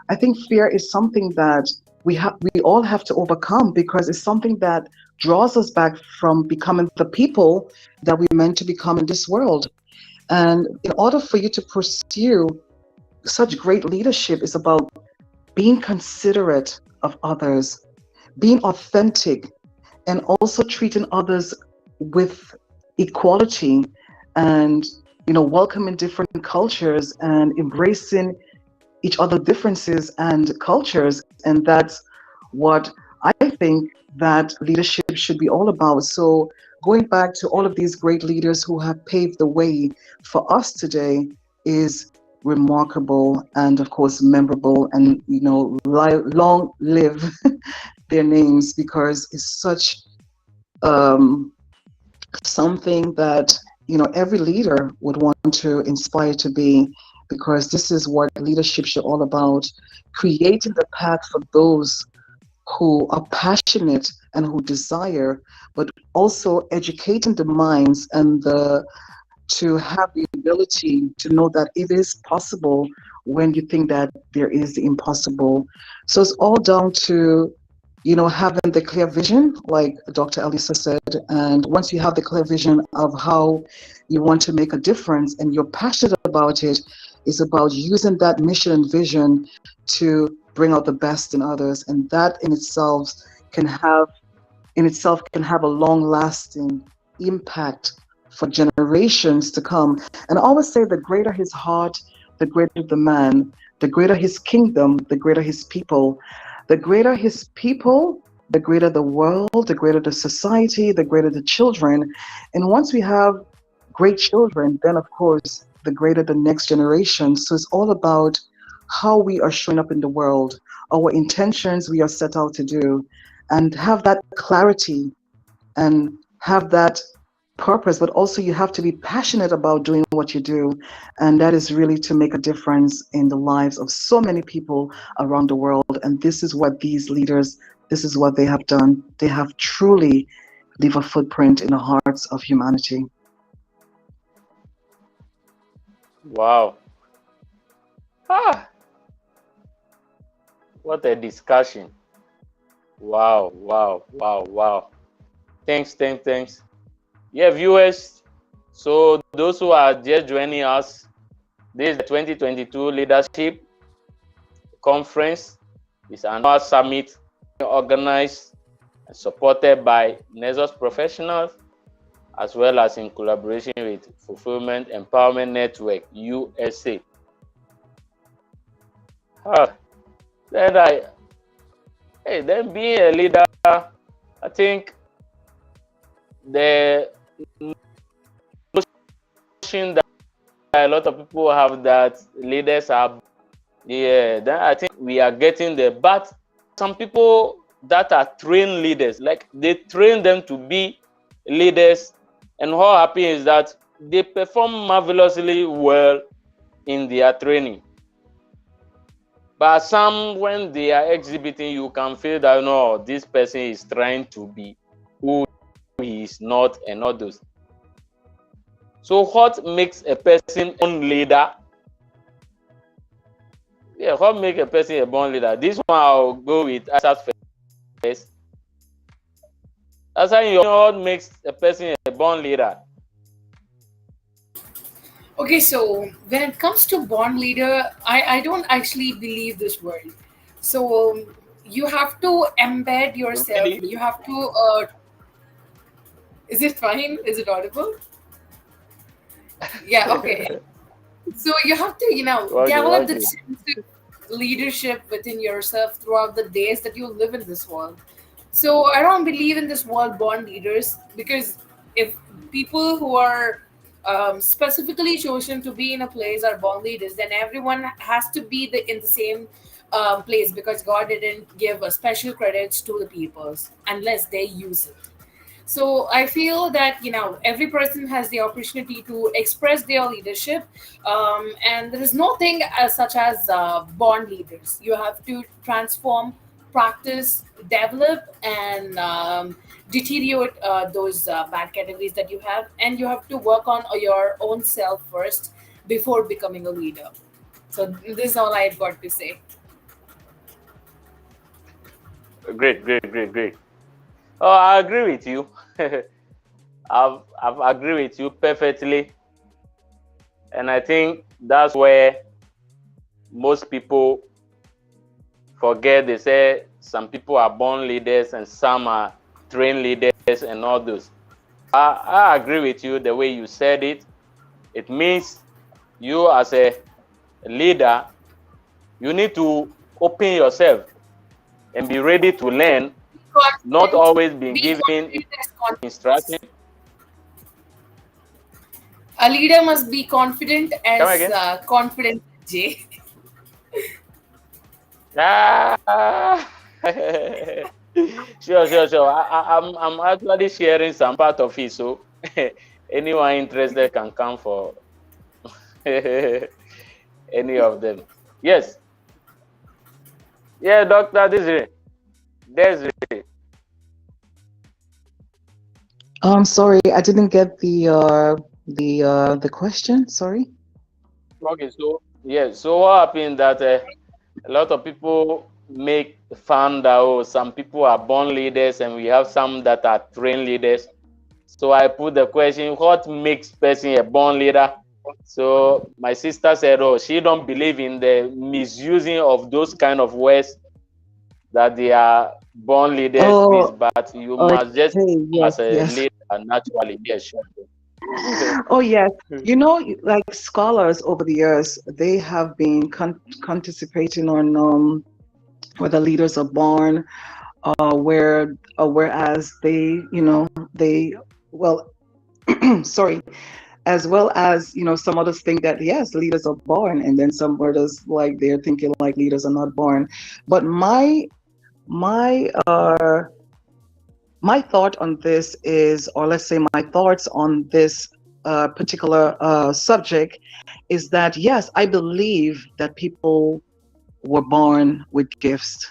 Speaker 3: I think fear is something that we all have to overcome, because it's something that draws us back from becoming the people that we're meant to become in this world. And in order for you to pursue such great leadership, is about being considerate of others, being authentic, and also treating others with equality, and welcoming different cultures and embracing each other's differences and cultures. And that's what I think that leadership should be all about. So going back to all of these great leaders who have paved the way for us today is remarkable, and of course memorable, and long live their names, because it's such um, something that every leader would want to inspire to be, because this is what leadership should all about: creating the path for those who are passionate and who desire, but also educating the minds and to have the ability to know that it is possible when you think that there is the impossible. So it's all down to having the clear vision, like Dr. Elisa said. And once you have the clear vision of how you want to make a difference and you're passionate about it, it's about using that mission and vision to bring out the best in others. And that can have can have a long lasting impact for generations to come. And I always say, the greater his heart, the greater the man, the greater his kingdom, the greater his people. The greater his people, the greater the world, the greater the society, the greater the children. And once we have great children, then of course, the greater the next generation. So it's all about how we are showing up in the world, our intentions we are set out to do, and have that clarity and have that purpose. But also you have to be passionate about doing what you do, and that is really to make a difference in the lives of so many people around the world. And this is what these leaders, this is what they have done. They have truly leave a footprint in the hearts of humanity.
Speaker 1: Wow. Ah, what a discussion. Wow, wow, wow, wow. Thanks. Yeah, viewers. So those who are just joining us, this is the 2022 Leadership Conference. It's an annual summit organized and supported by Nexus Professionals, as well as in collaboration with Fulfillment Empowerment Network USA. Then being a leader, I think the notion that a lot of people have that leaders are, then I think we are getting there. But some people that are trained leaders, like they train them to be leaders, and how happy is that they perform marvelously well in their training. But some, when they are exhibiting, you can feel that no, this person is trying to be who he is not, and all those. So what makes a person a born leader? Yeah, what makes a person a born leader? This one I'll go with Asad first. Asad, you know what makes a person a born leader?
Speaker 4: Okay, so when it comes to born leader, I don't actually believe this word. So you have to embed yourself.
Speaker 1: Really?
Speaker 4: You have to. Is it fine? Is it audible? Yeah. Okay. So you have to, develop the sense of leadership within yourself throughout the days that you live in this world. So I don't believe in this world born leaders, because if people who are specifically chosen to be in a place are born leaders, then everyone has to be in the same place, because God didn't give a special credits to the peoples unless they use it. So I feel that every person has the opportunity to express their leadership, and there is no thing as such as born leaders. You have to transform, practice, develop, and deteriorate those bad categories that you have, and you have to work on your own self first before becoming a leader. So this is all I've got to say.
Speaker 1: Great, great, great, great. Oh, I agree with you. I've agree with you perfectly, and I think that's where most people forget. They say some people are born leaders and some are trained leaders and all those. I agree with you the way you said it. It means you as a leader, you need to open yourself and be ready to learn, not
Speaker 4: Confident,
Speaker 1: always being
Speaker 4: be
Speaker 1: given
Speaker 4: confident as confidence.
Speaker 1: instruction.
Speaker 4: A leader must be confident
Speaker 1: Come
Speaker 4: as
Speaker 1: again?
Speaker 4: confident Jay.
Speaker 1: Ah, sure, sure, sure. I'm actually sharing some part of it, so anyone interested can come for any of them. Yes, yeah, Doctor Desiree.
Speaker 3: Sorry, I didn't get the question. Sorry.
Speaker 1: Okay, so yeah, so what happened that a lot of people make fun that some people are born leaders and we have some that are trained leaders. So I put the question, what makes person a born leader? So my sister said, oh, she don't believe in the misusing of those kind of words that they are born leaders, this,
Speaker 3: Oh,
Speaker 1: but you must just
Speaker 3: okay. Yes,
Speaker 1: as a
Speaker 3: yes.
Speaker 1: leader naturally. Yes, sure.
Speaker 3: Oh, yes. Like scholars over the years, they have been participating on whether leaders are born, whereas they, well, sorry, as well as some others think that yes, leaders are born, and then some others like they're thinking like leaders are not born. But my my thought on this is, or let's say my thoughts on this particular subject is that yes, I believe that people were born with gifts.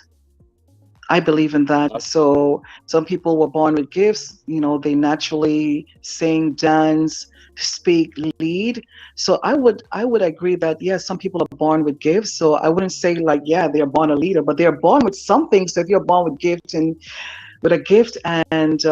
Speaker 3: I believe in that. So some people were born with gifts, they naturally sing, dance, speak, lead. So I would agree that yes, some people are born with gifts. So I wouldn't say like, yeah, they're born a leader, but they're born with something. So if you're born with gifts and with a gift and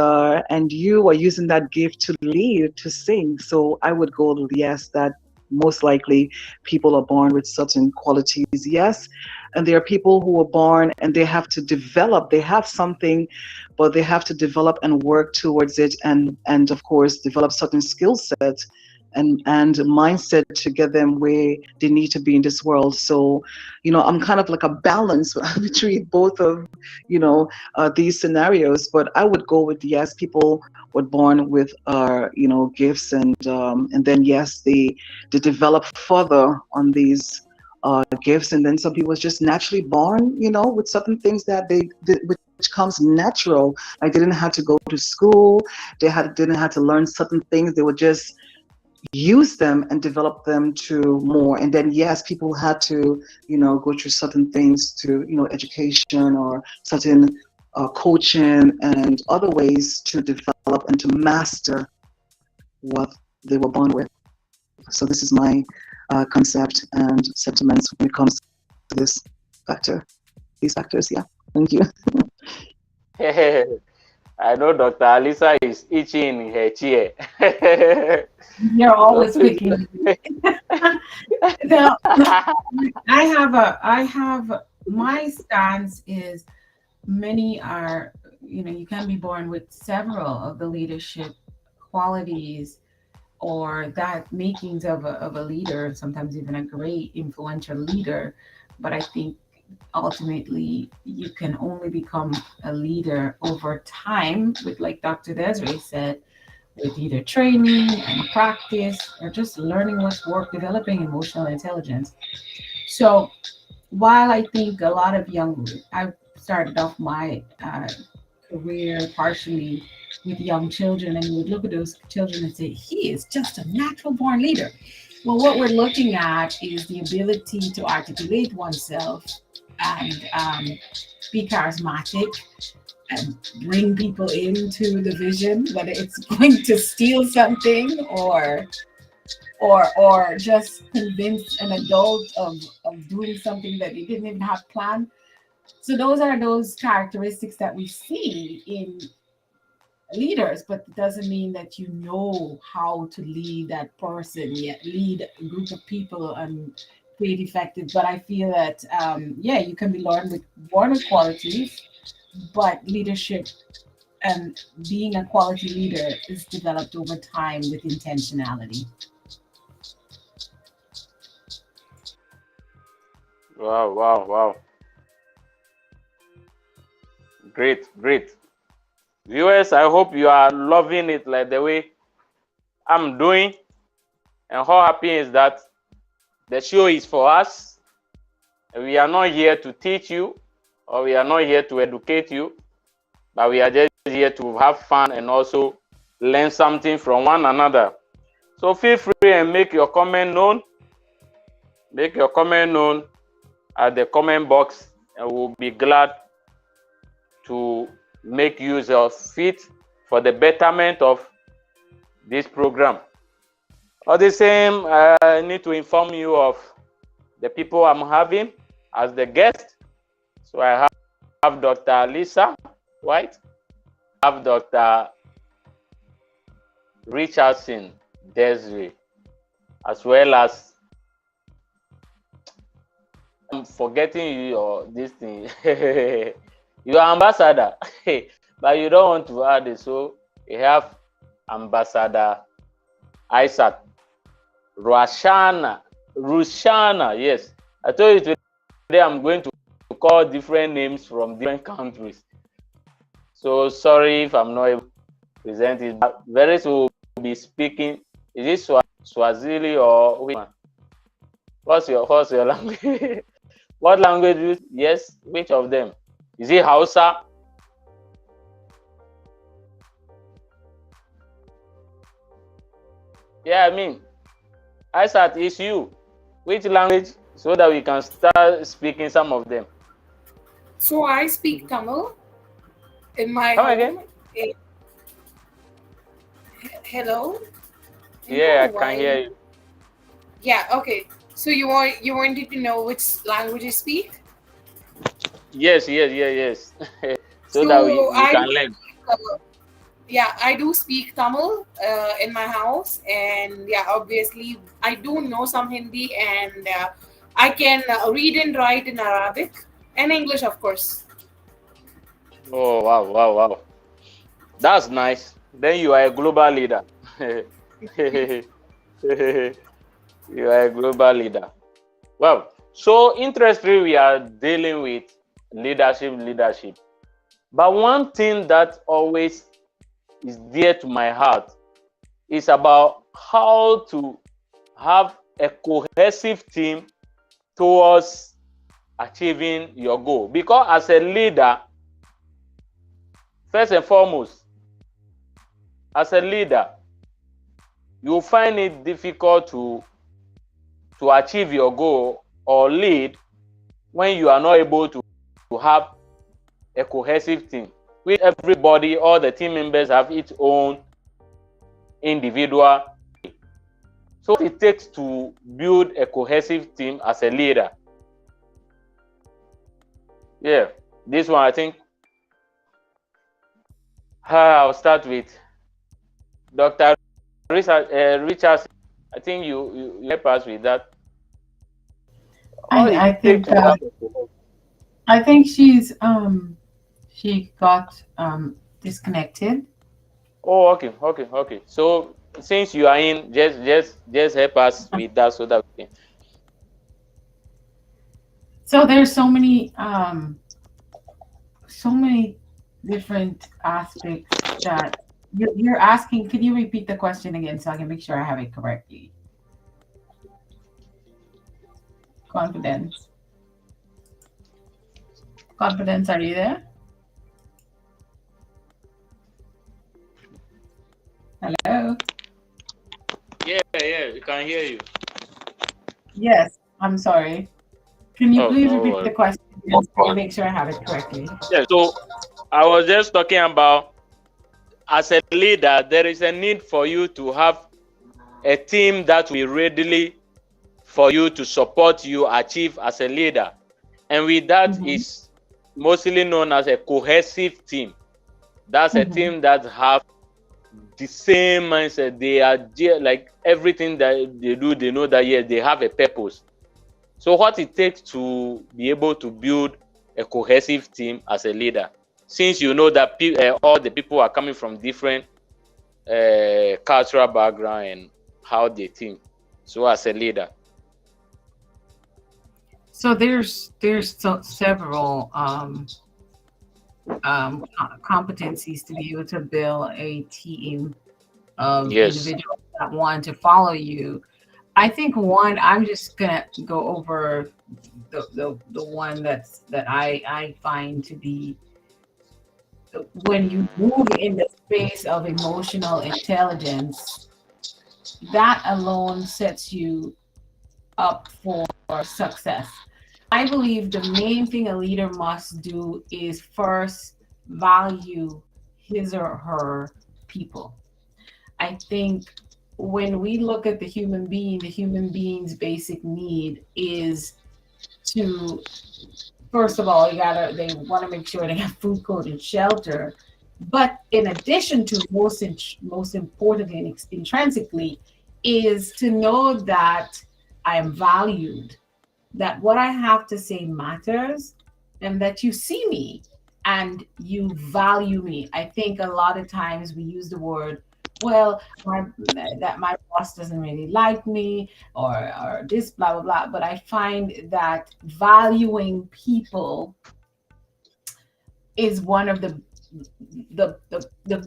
Speaker 3: you are using that gift to lead, to sing, so I would go yes, that most likely people are born with certain qualities, yes. And there are people who are born and they have to develop, they have something, but they have to develop and work towards it, and of course develop certain skill sets and mindset to get them where they need to be in this world. So I'm kind of like a balance between both of these scenarios, but I would go with yes, people were born with gifts, and then yes, they develop further on these gifts, and then some people was just naturally born with certain things that which comes natural. Like they didn't have to go to school, didn't have to learn certain things, they would just use them and develop them to more. And then yes, people had to go through certain things to education or certain coaching and other ways to develop and to master what they were born with. So this is my concept and sentiments when it comes to these factors. Yeah, thank you.
Speaker 1: I know Dr. Alisa is itching in her chair.
Speaker 2: You're
Speaker 1: So
Speaker 2: always
Speaker 1: please.
Speaker 2: picking. Now, I have my stance is many are, you can be born with several of the leadership qualities or that makings of a leader, sometimes even a great influential leader. But I think ultimately you can only become a leader over time with, like Dr. Desiree said, with either training and practice or just learning what's work, developing emotional intelligence. So while I think a lot of young, I've started off my career partially with young children, and you would look at those children and say, he is just a natural born leader. Well, what we're looking at is the ability to articulate oneself and be charismatic and bring people into the vision, whether it's going to steal something or just convince an adult of doing something that they didn't even have planned. So those are those characteristics that we see in leaders, but it doesn't mean that you know how to lead that person, yet lead a group of people and create effective. But I feel that yeah, you can be born with qualities, but leadership and being a quality leader is developed over time with intentionality.
Speaker 1: Wow, wow, wow. Great, great. Viewers, I hope you are loving it like the way I'm doing. And how happy is that the show is for us. We are not here to teach you, or we are not here to educate you, but we are just here to have fun and also learn something from one another. So feel free and make your comment known. Make your comment known at the comment box, and we'll be glad to make use of it for the betterment of this program. All the same, I need to inform you of the people I'm having as the guest. So I have Dr. Lisa White, I have Dr. Richardson Desiree, as well as I'm forgetting you or this thing. You are ambassador, but you don't want to add it. So you have Ambassador Isaac Rushana. Yes, I told you today I'm going to call different names from different countries. So sorry if I'm not able to present it. But very soon we'll be speaking. Is it Swahili or which one? What's your language? What language? Yes, which of them? Is it Hausa? Yeah, I mean, Isaac, is you. Which language? So that we can start speaking some of them.
Speaker 4: So I speak Tamil in my
Speaker 1: Come
Speaker 4: home.
Speaker 1: again?
Speaker 4: Eh, Hello. I
Speaker 1: Yeah,
Speaker 4: don't know
Speaker 1: I can hear
Speaker 4: why.
Speaker 1: you.
Speaker 4: Yeah. Okay. So you wanted to know which language I speak?
Speaker 1: Yes. So that
Speaker 4: So
Speaker 1: you can learn.
Speaker 4: yeah, I do speak Tamil in my house, and yeah, obviously I do know some Hindi, and I can read and write in Arabic and English, of course.
Speaker 1: Oh, wow. That's nice. Then you are a global leader. You are a global leader. Well, so interestingly, we are dealing with leadership. But one thing that always is dear to my heart is about how to have a cohesive team towards achieving your goal. Because as a leader, first and foremost, as a leader, you find it difficult to achieve your goal or lead when you are not able to have a cohesive team. With everybody, all the team members have its own individual. So what it takes to build a cohesive team as a leader. Yeah, this one I think I'll start with Dr. Richardson. I think you help us with that. How
Speaker 2: I,
Speaker 1: it
Speaker 2: I
Speaker 1: take
Speaker 2: think
Speaker 1: to have a cohesive.
Speaker 2: I think she got disconnected.
Speaker 1: Oh, okay. So since you are in, just help us with that so that we can.
Speaker 2: So there's so many different aspects that You're asking, can you repeat the question again so I can make sure I have it correctly? Confidence. Confidence, are you there? Hello?
Speaker 1: Yeah, we can hear you.
Speaker 2: Yes, I'm sorry. Can you
Speaker 1: Oh,
Speaker 2: please
Speaker 1: no
Speaker 2: repeat
Speaker 1: worries.
Speaker 2: the question again so I can make sure I have it correctly?
Speaker 1: Yeah, so I was just talking about, as a leader, there is a need for you to have a team that will readily for you to support you achieve as a leader. And with that
Speaker 2: Mm-hmm.
Speaker 1: is mostly known as a cohesive team. That's a
Speaker 2: Mm-hmm.
Speaker 1: team that have the same mindset. They are like everything that they do, they know that yes, they have a purpose. So what it takes to be able to build a cohesive team as a leader, since you know that all the people are coming from different cultural background and how they think. So as a leader,
Speaker 2: So there's several competencies to be able to build a team of
Speaker 1: yes,
Speaker 2: individuals that want to follow you. I think one, I'm just gonna go over the one that I find to be, when you move in the space of emotional intelligence, that alone sets you up for success. I believe the main thing a leader must do is first value his or her people. I think when we look at the human being's basic need is to, first of all, they want to make sure they have food, clothes, and shelter. But in addition to most importantly and intrinsically, is to know that I am valued, that what I have to say matters, and that you see me and you value me. I think a lot of times we use the word, well, that my boss doesn't really like me, or this, blah, blah, blah. But I find that valuing people is one of the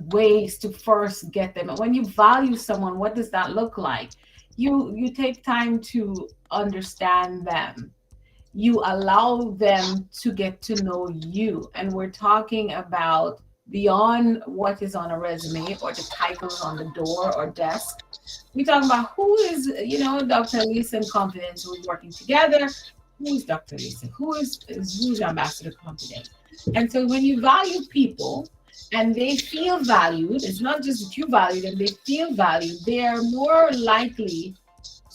Speaker 2: ways to first get them. And when you value someone, what does that look like? You take time to understand them, you allow them to get to know you. And we're talking about beyond what is on a resume or the titles on the door or desk. We're talking about who is, Dr. Lisa and Confidence, who's working together. Who is Dr. Lisa? Who's Ambassador Confidence? And so when you value people and they feel valued, it's not just that you value them, they feel valued, they are more likely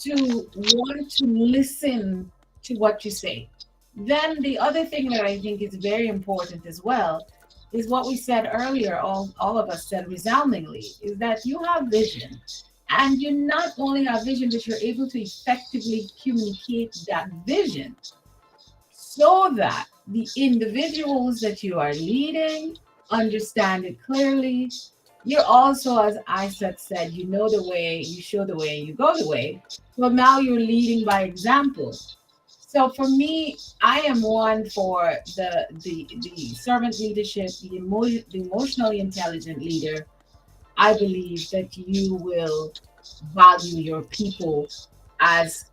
Speaker 2: to want to listen to what you say. Then the other thing that I think is very important as well is what we said earlier, all of us said resoundingly, is that you have vision. And you not only have vision, but you're able to effectively communicate that vision so that the individuals that you are leading understand it clearly. You're also, as Isaac said, you know the way, you show the way, you go the way. Well, now you're leading by example. So for me, I am one for the servant leadership, the emotionally intelligent leader. I believe that you will value your people as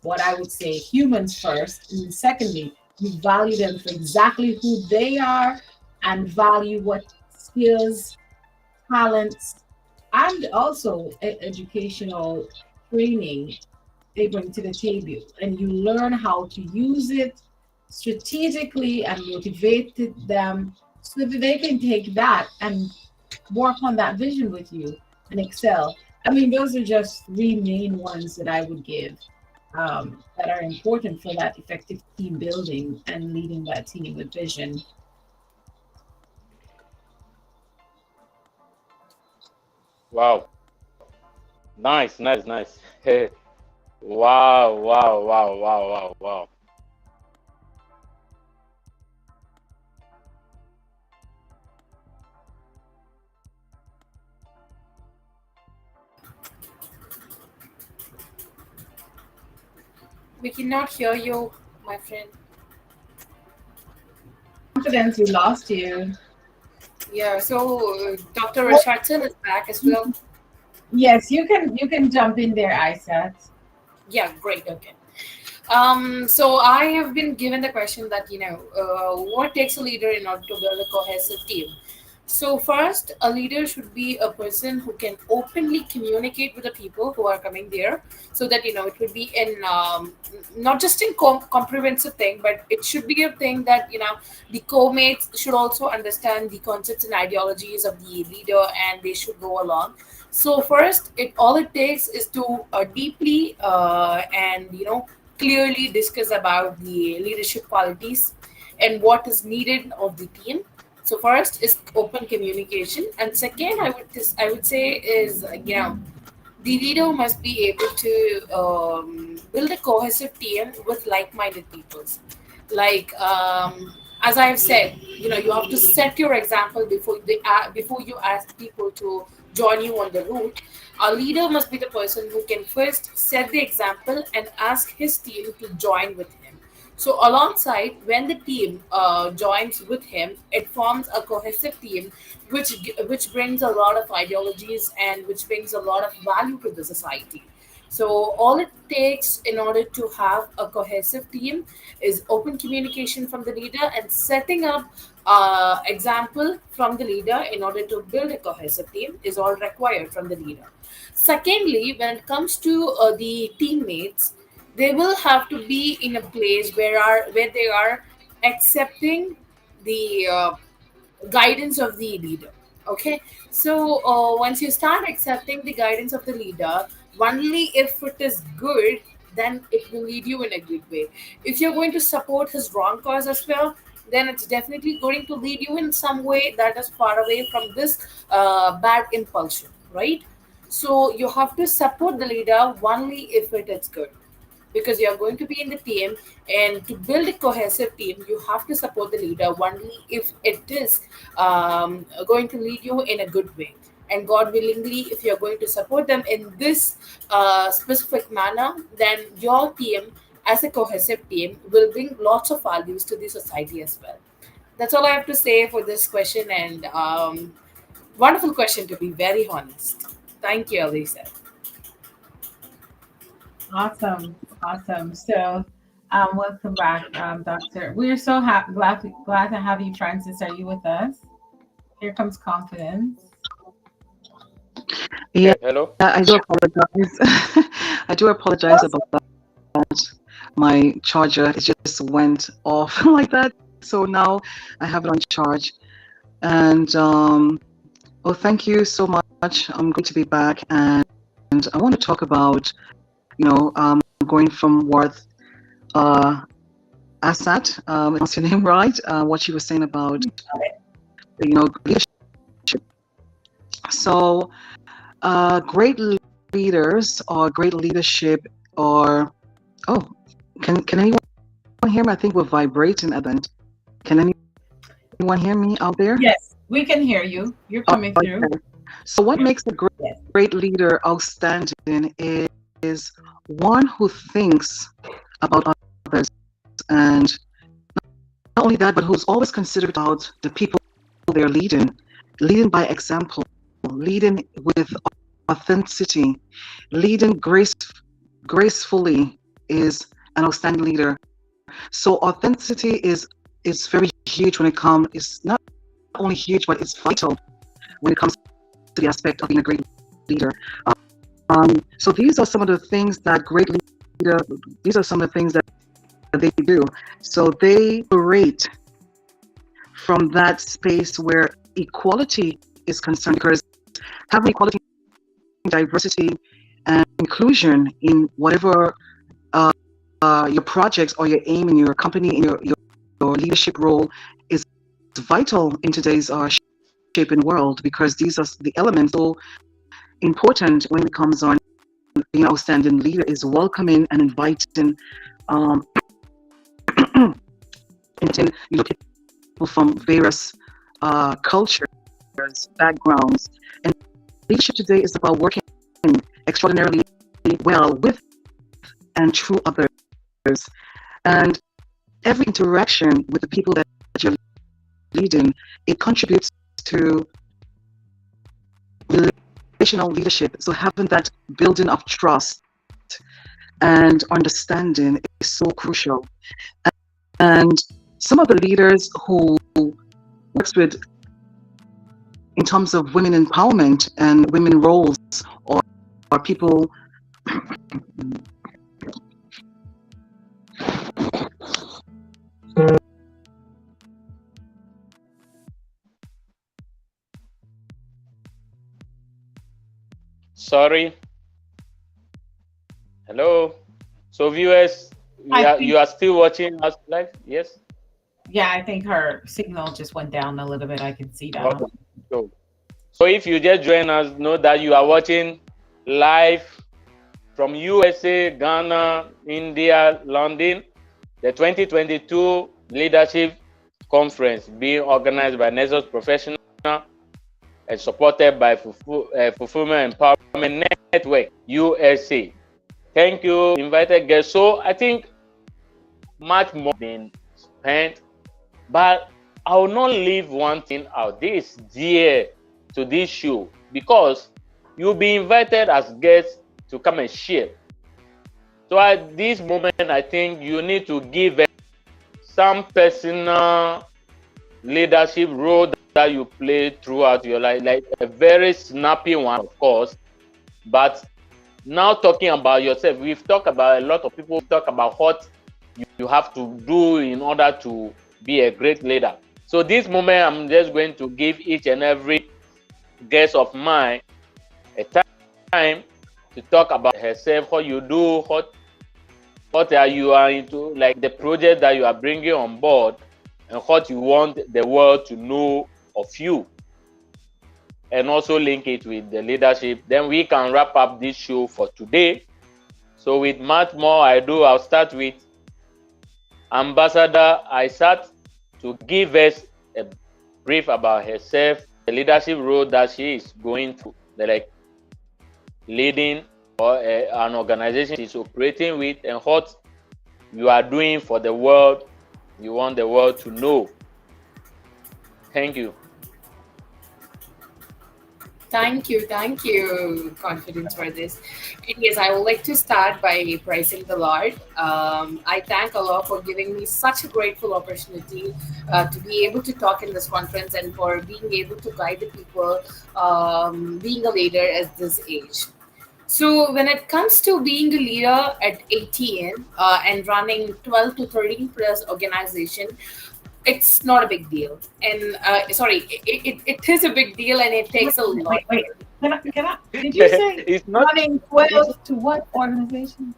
Speaker 2: what I would say humans first, and secondly, you value them for exactly who they are and value what skills, talents, and also educational training they bring to the table. And you learn how to use it strategically and motivate them so that they can take that and work on that vision with you and excel. I mean, those are just three main ones that I would give, that are important for that effective team building and leading that team with vision.
Speaker 1: wow, nice. Wow.
Speaker 4: We cannot hear you, my friend.
Speaker 2: Confidence, we lost you.
Speaker 4: Yeah, so Dr. Richardson is back as well.
Speaker 2: Yes, you can jump in there, Isat.
Speaker 4: Yeah, great. Okay. So I have been given the question that, what takes a leader in order to build a cohesive team? So first, a leader should be a person who can openly communicate with the people who are coming there, so that it would be in not just in comprehensive thing, but it should be a thing that the co-mates should also understand the concepts and ideologies of the leader, and they should go along. So first, it takes is to deeply and clearly discuss about the leadership qualities and what is needed of the team. So first is open communication, and second, I would say is the leader must be able to build a cohesive team with like-minded peoples. Like as I've said, you have to set your example before you ask people to join you on the route. A leader must be the person who can first set the example and ask his team to join with him. So alongside, when the team joins with him, it forms a cohesive team, which brings a lot of ideologies and which brings a lot of value to the society. So all it takes in order to have a cohesive team is open communication from the leader and setting up example from the leader in order to build a cohesive team is all required from the leader. Secondly, when it comes to the teammates, they will have to be in a place where they are accepting the guidance of the leader. Okay, so once you start accepting the guidance of the leader, only if it is good, then it will lead you in a good way. If you're going to support his wrong cause as well, then it's definitely going to lead you in some way that is far away from this bad impulsion, right? So you have to support the leader only if it is good, because you are going to be in the team, and to build a cohesive team you have to support the leader only if it is going to lead you in a good way. And god willingly, if you're going to support them in this specific manner, then your team as a cohesive team will bring lots of values to the society as well. That's all I have to say for this question, and wonderful question, to be very honest. Thank you, Elisa.
Speaker 2: Awesome, awesome. So, welcome back, Doctor. We're so glad to have you, Francis. Are you with us? Here comes confidence.
Speaker 3: Yeah,
Speaker 1: Hello.
Speaker 3: I do apologize. I do apologize about that. My charger it just went off like that. So now I have it on charge. And oh, thank you so much. I'm going to be back, and I want to talk about, going from Worth Asat, what's your name right? What she was saying about, leadership. So, great leaders or great leadership or, oh, can anyone hear me? I think we're vibrating at the end. Can anyone hear me out there?
Speaker 2: Yes, we can hear you. You're coming through.
Speaker 3: So what makes a great leader outstanding is one who thinks about others, and not only that, but who's always considerate about the people they're leading by example, leading with authenticity, leading gracefully is an outstanding leader. So authenticity is very huge when it comes. It's not only huge, but it's vital when it comes to the aspect of being a great leader. So these are some of the things that these are some of the things that they do. So they operate from that space where equality is concerned, because having equality, diversity, and inclusion in whatever your projects or your aim in your company, in your leadership role is vital in today's shaping world, because these are the elements so important when it comes on being an outstanding leader, is welcoming and inviting people from various cultures, backgrounds. And leadership today is about working extraordinarily well with and through others. And every interaction with the people that you're leading, it contributes to relational leadership. So having that building of trust and understanding is so crucial. And some of the leaders who works with in terms of women empowerment and women roles or people
Speaker 1: Sorry. Hello. So viewers, you are still watching us live? Yes.
Speaker 2: Yeah, I think her signal just went down a little bit. I can see that.
Speaker 1: Okay. So if you just join us, know that you are watching live from USA, Ghana, India, London, the 2022 Leadership Conference being organized by Nexus Professional and supported by Fulfillment Empowerment Network, USA. Thank you, invited guests. So I think much more been spent, but I will not leave one thing out. This is dear to this show because you'll be invited as guests to come and share. So at this moment, I think you need to give some personal leadership role that you play throughout your life, like a very snappy one, of course. But now talking about yourself, we've talked about a lot of people talk about what you have to do in order to be a great leader. So this moment, I'm just going to give each and every guest of mine a time to talk about herself, what you do, what are you are into, like the project that you are bringing on board, and what you want the world to know of you, and also link it with the leadership. Then we can wrap up this show for today. So with much more ado, I'll start with Ambassador Aissat to give us a brief about herself, the leadership role that she is going to, like leading or an organization she's operating with, and what you are doing for the world, you want the world to know. Thank you.
Speaker 4: Thank you, Confidence, for this. And yes, I would like to start by praising the Lord. I thank Allah for giving me such a grateful opportunity to be able to talk in this conference and for being able to guide the people, being a leader at this age. So when it comes to being a leader at 18 and running 12 to 13 plus organization, it's not a big deal. And it is a big deal, and it takes a lot.
Speaker 2: Wait. Can I? Did you say
Speaker 1: it's not
Speaker 2: running 12 to what organization?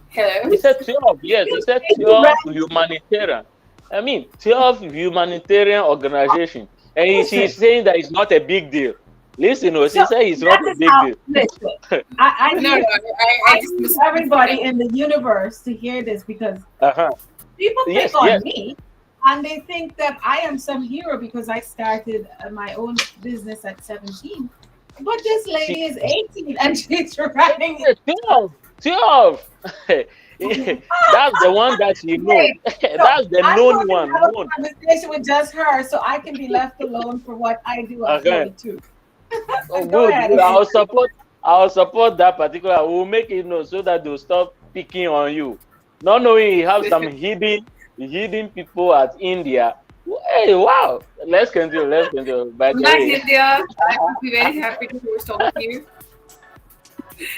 Speaker 4: Hello?
Speaker 1: He said 12, yes. He said 12 humanitarian. I mean, 12 humanitarian organization. And she's saying that it's not a big deal. Listen, she said it's not a big deal.
Speaker 2: Listen, I just need everybody in the universe to hear this because people pick on me and they think that I am some hero because I started my own business at 17. But this lady is 18 and she's running
Speaker 1: 12. That's the one that you know. That's the known one.
Speaker 2: I have a conversation with just her so I can be left alone for what I do at 42.
Speaker 1: Oh, good. I'll support that particular. We'll make it known so that they'll stop picking on you. Not knowing you have some hidden people at India. Hey, wow. Let's continue.
Speaker 4: By the way, India, I would be very happy to host all of you.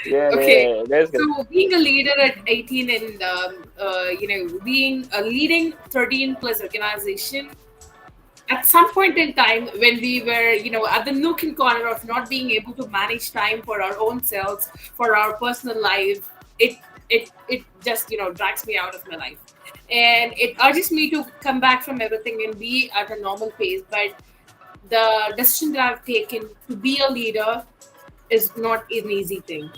Speaker 4: Okay. So being a leader at 18 and being a leading 13 plus organization, at some point in time when we were, at the nook and corner of not being able to manage time for our own selves, for our personal life, it just, drags me out of my life. And it urges me to come back from everything and be at a normal pace. But the decision that I've taken to be a leader is not an easy thing.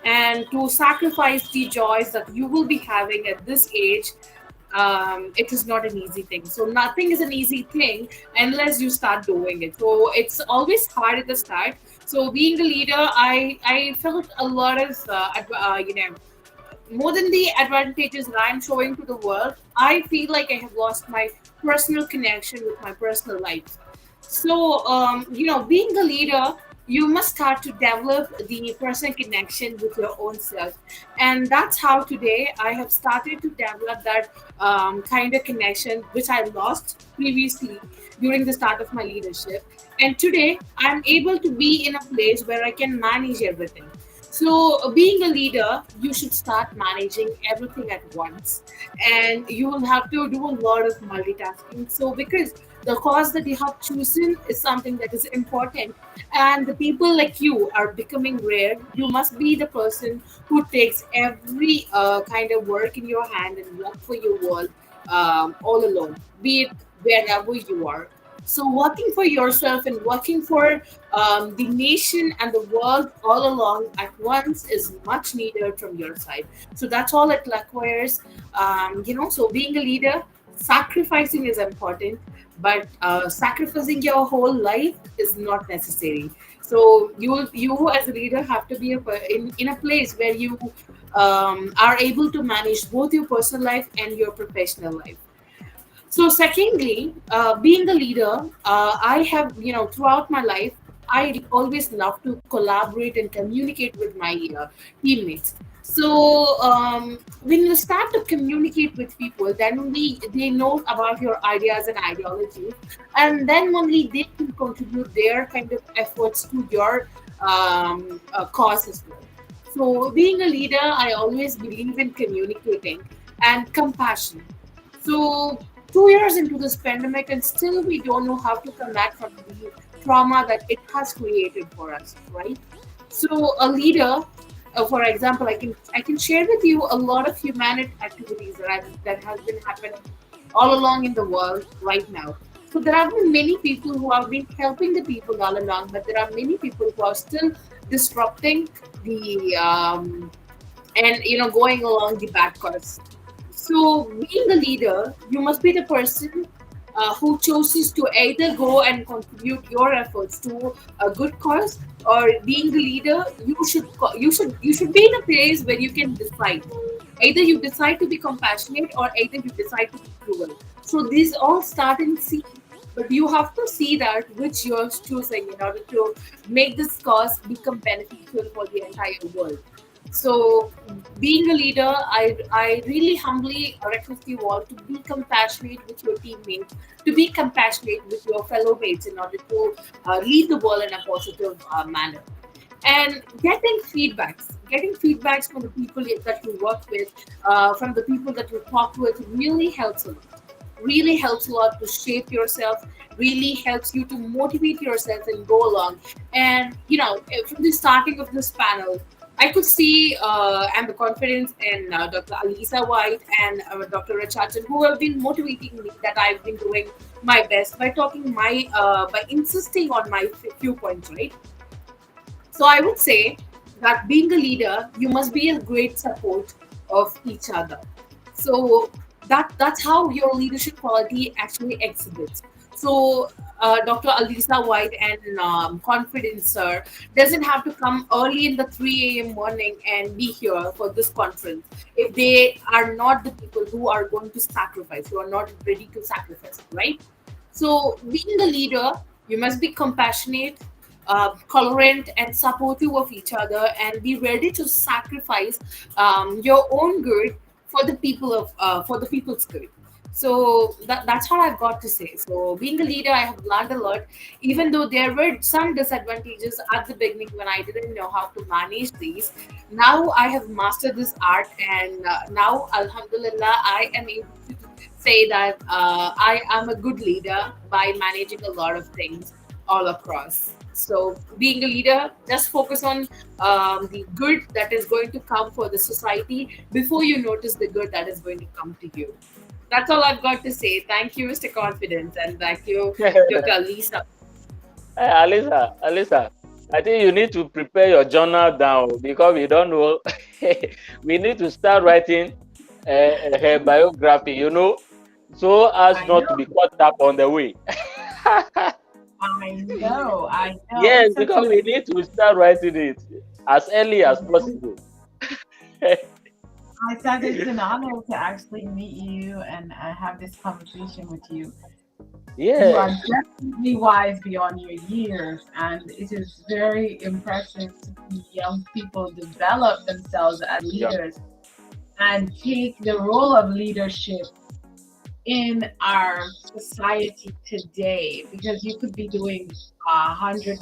Speaker 4: And to sacrifice the joys that you will be having at this age, it is not an easy thing. So nothing is an easy thing unless you start doing it. So it's always hard at the start. So being a leader, I felt a lot of, more than the advantages that I'm showing to the world, I feel like I have lost my personal connection with my personal life. So, being a leader, you must start to develop the personal connection with your own self. And that's how today I have started to develop that kind of connection, which I lost previously during the start of my leadership. And today I'm able to be in a place where I can manage everything. So, being a leader, you should start managing everything at once, and you will have to do a lot of multitasking. So, because the cause that you have chosen is something that is important, and the people like you are becoming rare, you must be the person who takes every kind of work in your hand and work for your world all alone, be it wherever you are. So, working for yourself and working for the nation and the world all along at once is much needed from your side. So, that's all it requires. So being a leader, sacrificing is important, but sacrificing your whole life is not necessary. So you as a leader have to be in a place where you are able to manage both your personal life and your professional life. So, secondly, being a leader, I have, throughout my life, I always love to collaborate and communicate with my teammates. So, when you start to communicate with people, then only they know about your ideas and ideologies, and then only they can contribute their kind of efforts to your cause as well. So, being a leader, I always believe in communicating and compassion. So, 2 years into this pandemic, and still we don't know how to come back from the trauma that it has created for us, right? So, a leader, for example, I can share with you a lot of humanity activities that has been happening all along in the world right now. So there have been many people who have been helping the people all along, but there are many people who are still disrupting the and going along the bad course. So, being a leader, you must be the person who chooses to either go and contribute your efforts to a good cause, or being the leader, you should be in a place where you can decide. Either you decide to be compassionate, or either you decide to be cruel. So these all start in C. But you have to see that which you're choosing in order to make this cause become beneficial for the entire world. So, being a leader, I really humbly request you all to be compassionate with your teammates, to be compassionate with your fellow mates in order to lead the world in a positive manner. And getting feedbacks from the people that you work with, from the people that you talk with, really helps a lot. Really helps a lot to shape yourself. Really helps you to motivate yourself and go along. And from the starting of this panel, I could see and the confidence in Dr. Alisa White and Dr. Richardson, who have been motivating me that I've been doing my best by by insisting on my few points, right? So I would say that being a leader, you must be a great support of each other. So that's how your leadership quality actually exhibits. So Dr. Alisa White and Confidence Sir doesn't have to come early in the 3 a.m. morning and be here for this conference if they are not the people who are going to sacrifice, who are not ready to sacrifice, right? So, being a leader, you must be compassionate, tolerant, and supportive of each other, and be ready to sacrifice your own good for the people's good. So that's all I've got to say. So being a leader, I have learned a lot, even though there were some disadvantages at the beginning when I didn't know how to manage these. Now I have mastered this art, and now, Alhamdulillah, I am able to say that I am a good leader by managing a lot of things all across. So, being a leader, just focus on the good that is going to come for the society before you notice the good that is going to come to you. That's all I've got to say. Thank you, Mr. Confidence, and thank you, Dr. Lisa.
Speaker 1: Alisa, I think you need to prepare your journal down because we don't know. We need to start writing her biography, so as
Speaker 2: I
Speaker 1: not to
Speaker 2: know,
Speaker 1: be caught up on the way.
Speaker 2: I know.
Speaker 1: Yes,
Speaker 2: It's such
Speaker 1: because we need to start writing it as early as possible.
Speaker 2: I thought it's an honor to actually meet you and have this conversation with you. You are
Speaker 1: Yeah.
Speaker 2: definitely wise beyond your years, and it is very impressive to see young people develop themselves as
Speaker 1: Yeah.
Speaker 2: leaders and take the role of leadership in our society today. Because you could be doing 100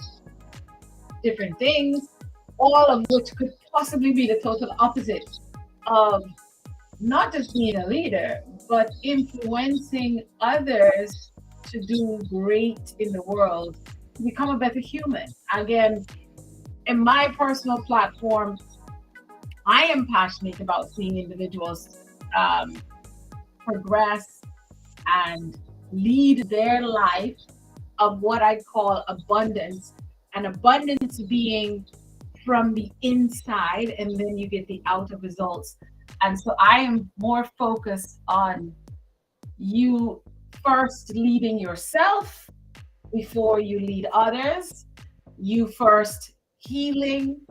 Speaker 2: different things, all of which could possibly be the total opposite of not just being a leader, but influencing others to do great in the world, to become a better human. Again, in my personal platform, I am passionate about seeing individuals um, progress and lead their life of what I call abundance, and abundance being from the inside, and then you get the outer results. And so I am more focused on you first leading yourself before you lead others, you first healing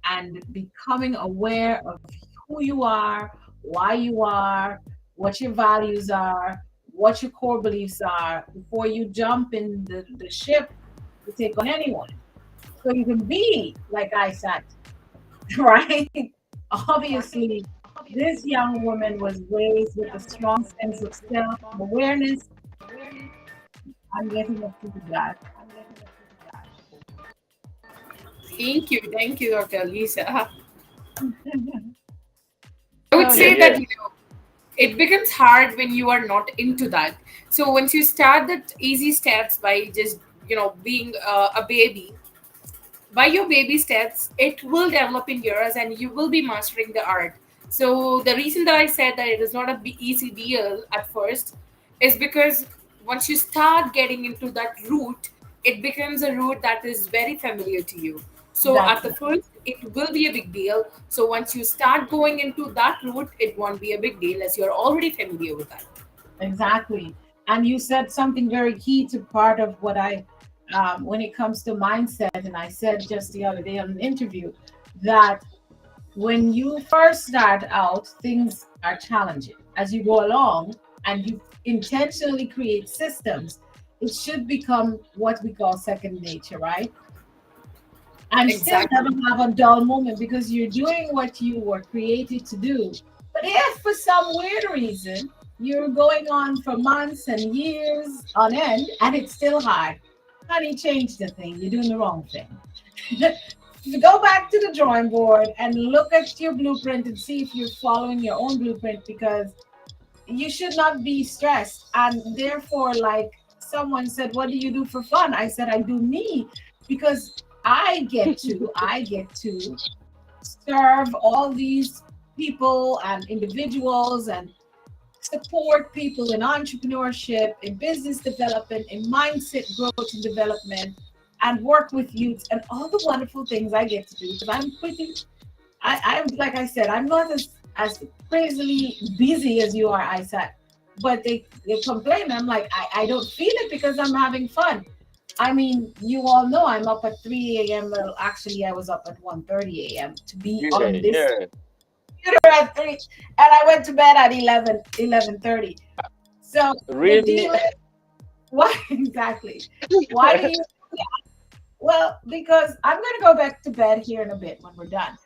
Speaker 2: and becoming aware of who you are, why you are, what your values are, what your core beliefs are before you jump in the ship to take on anyone. So you can be like I said, right? Obviously, this young woman was raised with a strong sense of self awareness. I'm getting up to that.
Speaker 4: Thank you, Dr. Lisa. I would
Speaker 2: So
Speaker 1: Yeah.
Speaker 4: say
Speaker 1: Yeah.
Speaker 4: that it becomes hard when you are not into that. So once you start that easy steps by just being a baby, by your baby steps, it will develop in years and you will be mastering the art. So the reason that I said that it is not a easy deal at first is because once you start getting into that route, it becomes a route that is very familiar to you. So at
Speaker 2: that's
Speaker 4: the first, it will be a big deal. So once you start going into that route, it won't be a big deal as you're already familiar with that.
Speaker 2: exactly. And you said something very key to part of what when it comes to mindset, and I said just the other day on an interview that when you first start out, things are challenging. As you go along and you intentionally create systems, it should become what we call second nature, right? And still never
Speaker 4: Exactly.
Speaker 2: have a dull moment because you're doing what you were created to do. But if for some weird reason you're going on for months and years on end and it's still hard, honey, change the thing. You're doing the wrong thing. Go back to the drawing board and look at your blueprint and see if you're following your own blueprint, because you should not be stressed. And therefore, like someone said, what do you do for fun? I said, I do me, because I get to serve all these people and individuals and support people in entrepreneurship, in business development, in mindset growth and development, and work with youth and all the wonderful things I get to do. Because I'm like I said, I'm not as crazily busy as you are, I said. But they complain. I'm like, I don't feel it because I'm having fun. I mean, you all know I'm up at 3 a.m. Well, actually, I was up at 1:30 a.m. to be
Speaker 1: Yeah.
Speaker 2: on this
Speaker 1: Yeah.
Speaker 2: computer at 3, and I went to bed at 11:30. So the
Speaker 1: Really.
Speaker 2: deal is, why exactly? Why do you? Well, because I'm going to go back to bed here in a bit when we're done.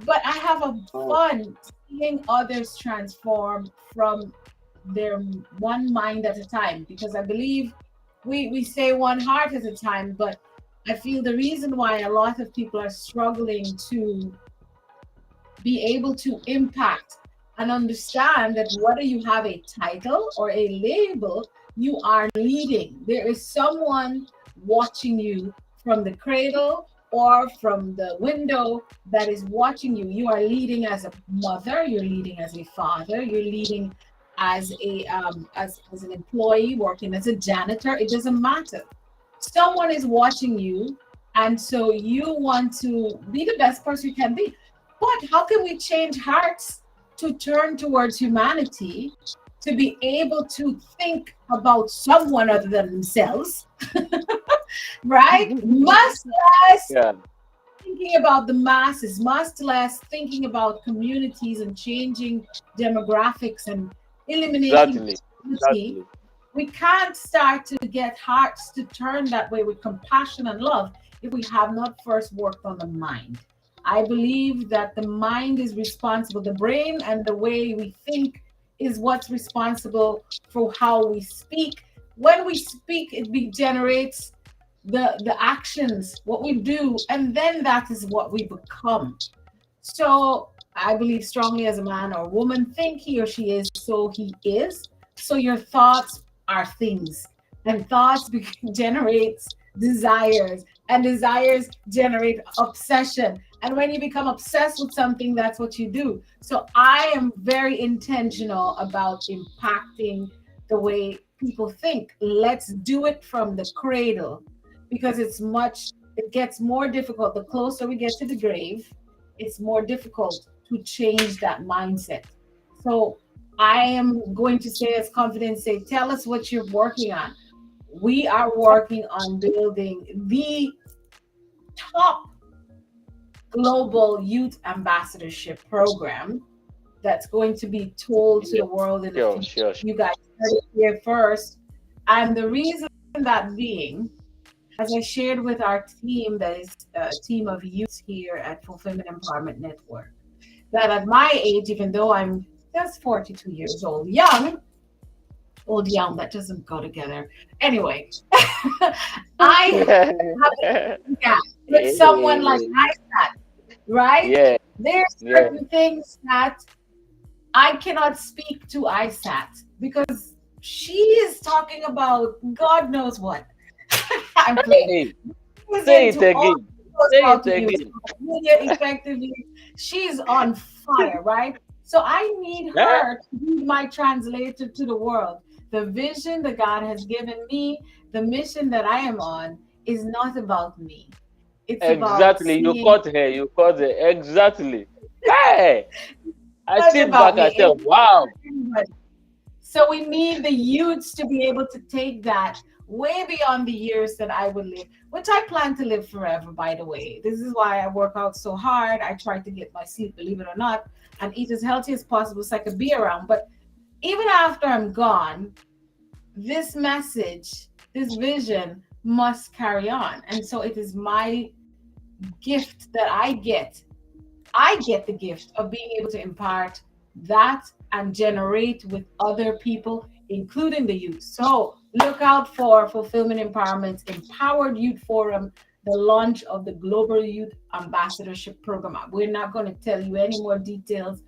Speaker 2: But I have a fun seeing others transform from their one mind at a time, because I believe we say one heart at a time, but I feel the reason why a lot of people are struggling to be able to impact and understand that whether you have a title or a label, you are leading. There is someone watching you from the cradle or from the window that is watching you. You are leading as a mother, you're leading as a father, you're leading as as an employee, working as a janitor. It doesn't matter. Someone is watching you, and so you want to be the best person you can be. But how can we change hearts to turn towards humanity, to be able to think about someone other than themselves, right? Much less
Speaker 1: Yeah.
Speaker 2: thinking about the masses, much less thinking about communities and changing demographics and eliminating
Speaker 1: Exactly.
Speaker 2: poverty,
Speaker 1: Exactly.
Speaker 2: we can't start to get hearts to turn that way with compassion and love if we have not first worked on the mind. I believe that the mind is responsible, the brain and the way we think is what's responsible for how we speak. When we speak, generates the actions, what we do, and then that is what we become. So I believe strongly, as a man or woman think he or she is, so he is. So your thoughts are things, and thoughts generates desires, and desires generate obsession. And when you become obsessed with something, that's what you do. So I am very intentional about impacting the way people think. Let's do it from the cradle, because it gets more difficult. The closer we get to the grave, it's more difficult to change that mindset. So I am going to say, as confidence say, tell us what you're working on. We are working on building the top global youth ambassadorship program that's going to be told to the world in the future. You guys heard it here first. And the reason that being, as I shared with our team, that is a team of youth here at Fulfillment Empowerment Network, that at my age, even though I'm just 42 years old, young, that doesn't go together. Anyway, I have with someone like ISAT, right?
Speaker 1: Yeah.
Speaker 2: There's certain things that I cannot speak to ISAT because she is talking about God knows what. I'm playing.
Speaker 1: Say it again. Say it again.
Speaker 2: Media effectively. She's on fire, right? So I need her to be my translator to the world. The vision that God has given me, the mission that I am on, is not about me. It's
Speaker 1: exactly.
Speaker 2: About
Speaker 1: you caught her. You caught her. Exactly. Hey, I sit back and say, wow.
Speaker 2: So we need the youths to be able to take that way beyond the years that I would live, which I plan to live forever, by the way. This is why I work out so hard. I try to get my sleep, believe it or not, and eat as healthy as possible so I could be around. But even after I'm gone, this message, this vision must carry on. And so it is my gift that I get the gift of being able to impart that and generate with other people, including the youth. So look out for Fulfillment Empowerment's Empowered Youth Forum, the launch of the Global Youth Ambassadorship Program. We're not going to tell you any more details,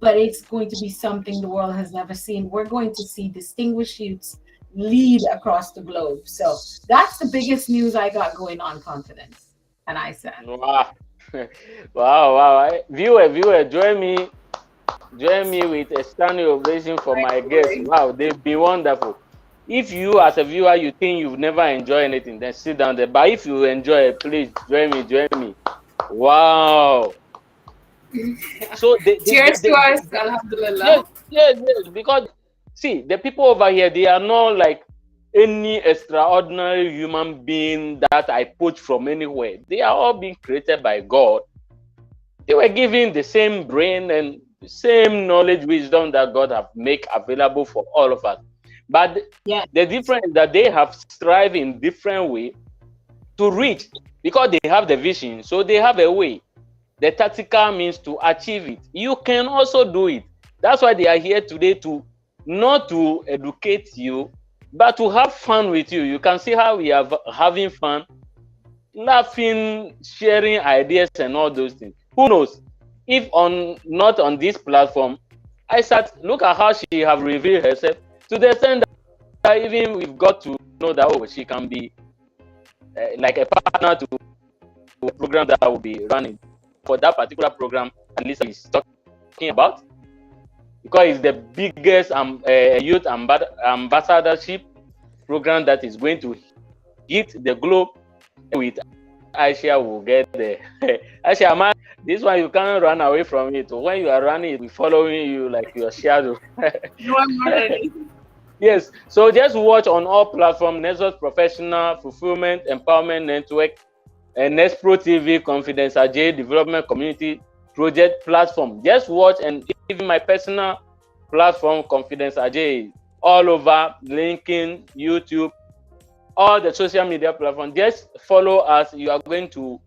Speaker 2: but it's going to be something the world has never seen. We're going to see distinguished youths lead across the globe. So that's the biggest news I got going on, Confidence. And I said,
Speaker 1: wow. Wow. Viewer, join me with a standing ovation for my guests. Wow, they've been wonderful. If you as a viewer, you think you've never enjoyed anything, then sit down there. But if you enjoy it, please join me. Wow. So
Speaker 4: cheers to us, alhamdulillah.
Speaker 1: Yes, because see, the people over here, they are not like any extraordinary human being that I poached from anywhere. They are all being created by God. They were given the same brain and the same knowledge, wisdom that God have made available for all of us. But the difference is that they have strived in different way to reach, because they have the vision, so they have a way. The tactical means to achieve it. You can also do it. That's why they are here today, not to educate you, but to have fun with you. You can see how we are having fun, laughing, sharing ideas and all those things. Who knows? If not on this platform, look at how she have revealed herself, to the extent that even we've got to know that she can be like a partner to a program that will be running for that particular program, at least is talking about, because it's the biggest youth ambassadorship program that is going to hit the globe. With Aisha will get there. Aisha, man, this one you can't run away from it. When you are running, it will be following you like your shadow.
Speaker 4: No, I'm not ready.
Speaker 1: Yes, so just watch on all platforms: Nexus Professional Fulfillment Empowerment Network, and Nexpro TV, Confidence Ajay Development Community Project platform. Just watch, and even my personal platform, Confidence Ajay. all over LinkedIn, YouTube, all the social media platforms. Just follow us. You are going to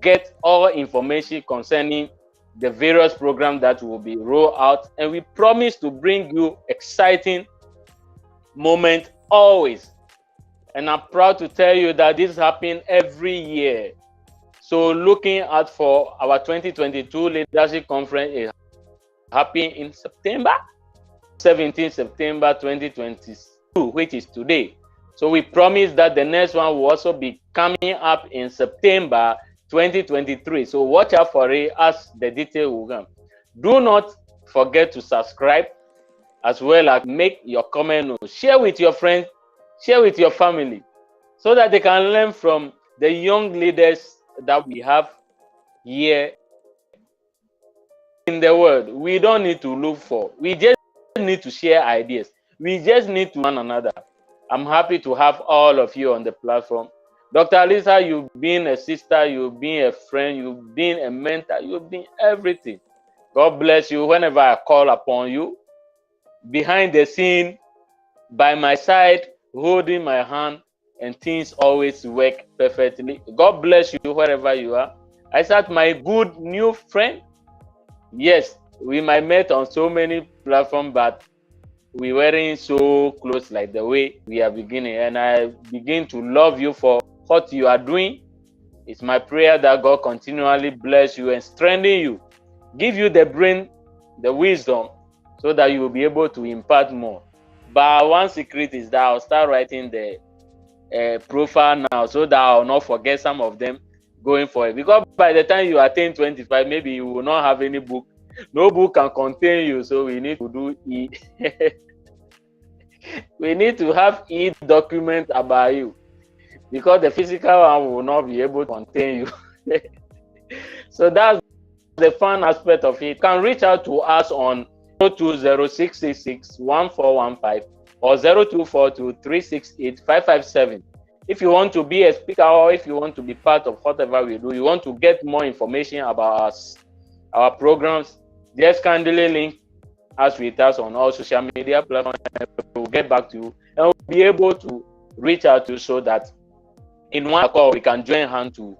Speaker 1: get all information concerning the various programs that will be rolled out, and we promise to bring you exciting moment always. And I'm proud to tell you that this happens every year. So looking out for our 2022 leadership conference is happening in September, 17 September 2022, which is today. So we promise that the next one will also be coming up in September 2023. So watch out for it as the detail will come. Do not forget to subscribe, as well as make your comment, share with your friends, share with your family, so that they can learn from the young leaders that we have here in the world. We don't need to look for, we just need to share ideas. We just need to one another. I'm happy to have all of you on the platform. Dr. Lisa, you've been a sister, you've been a friend, you've been a mentor, you've been everything. God bless you. Whenever I call upon you, behind the scene, by my side, holding my hand, and things always work perfectly. God bless you wherever you are. I said, my good new friend. Yes, we might met on so many platforms, but we weren't so close like the way we are beginning. And I begin to love you for what you are doing. It's my prayer that God continually bless you and strengthen you, give you the brain, the wisdom, so that you will be able to impart more. But one secret is that I'll start writing the profile now, so that I'll not forget some of them going for it. Because by the time you attain 25, maybe you will not have any book. No book can contain you, so we need to do e. We need to have e-document about you, because the physical one will not be able to contain you. So that's the fun aspect of it. You can reach out to us on 020-666-1415 or 0242-368-557. If you want to be a speaker, or if you want to be part of whatever we do, you want to get more information about us, our programs, just kindly link us with us on all social media platforms. We'll get back to you, and we'll be able to reach out to you, so that in one call we can join hands to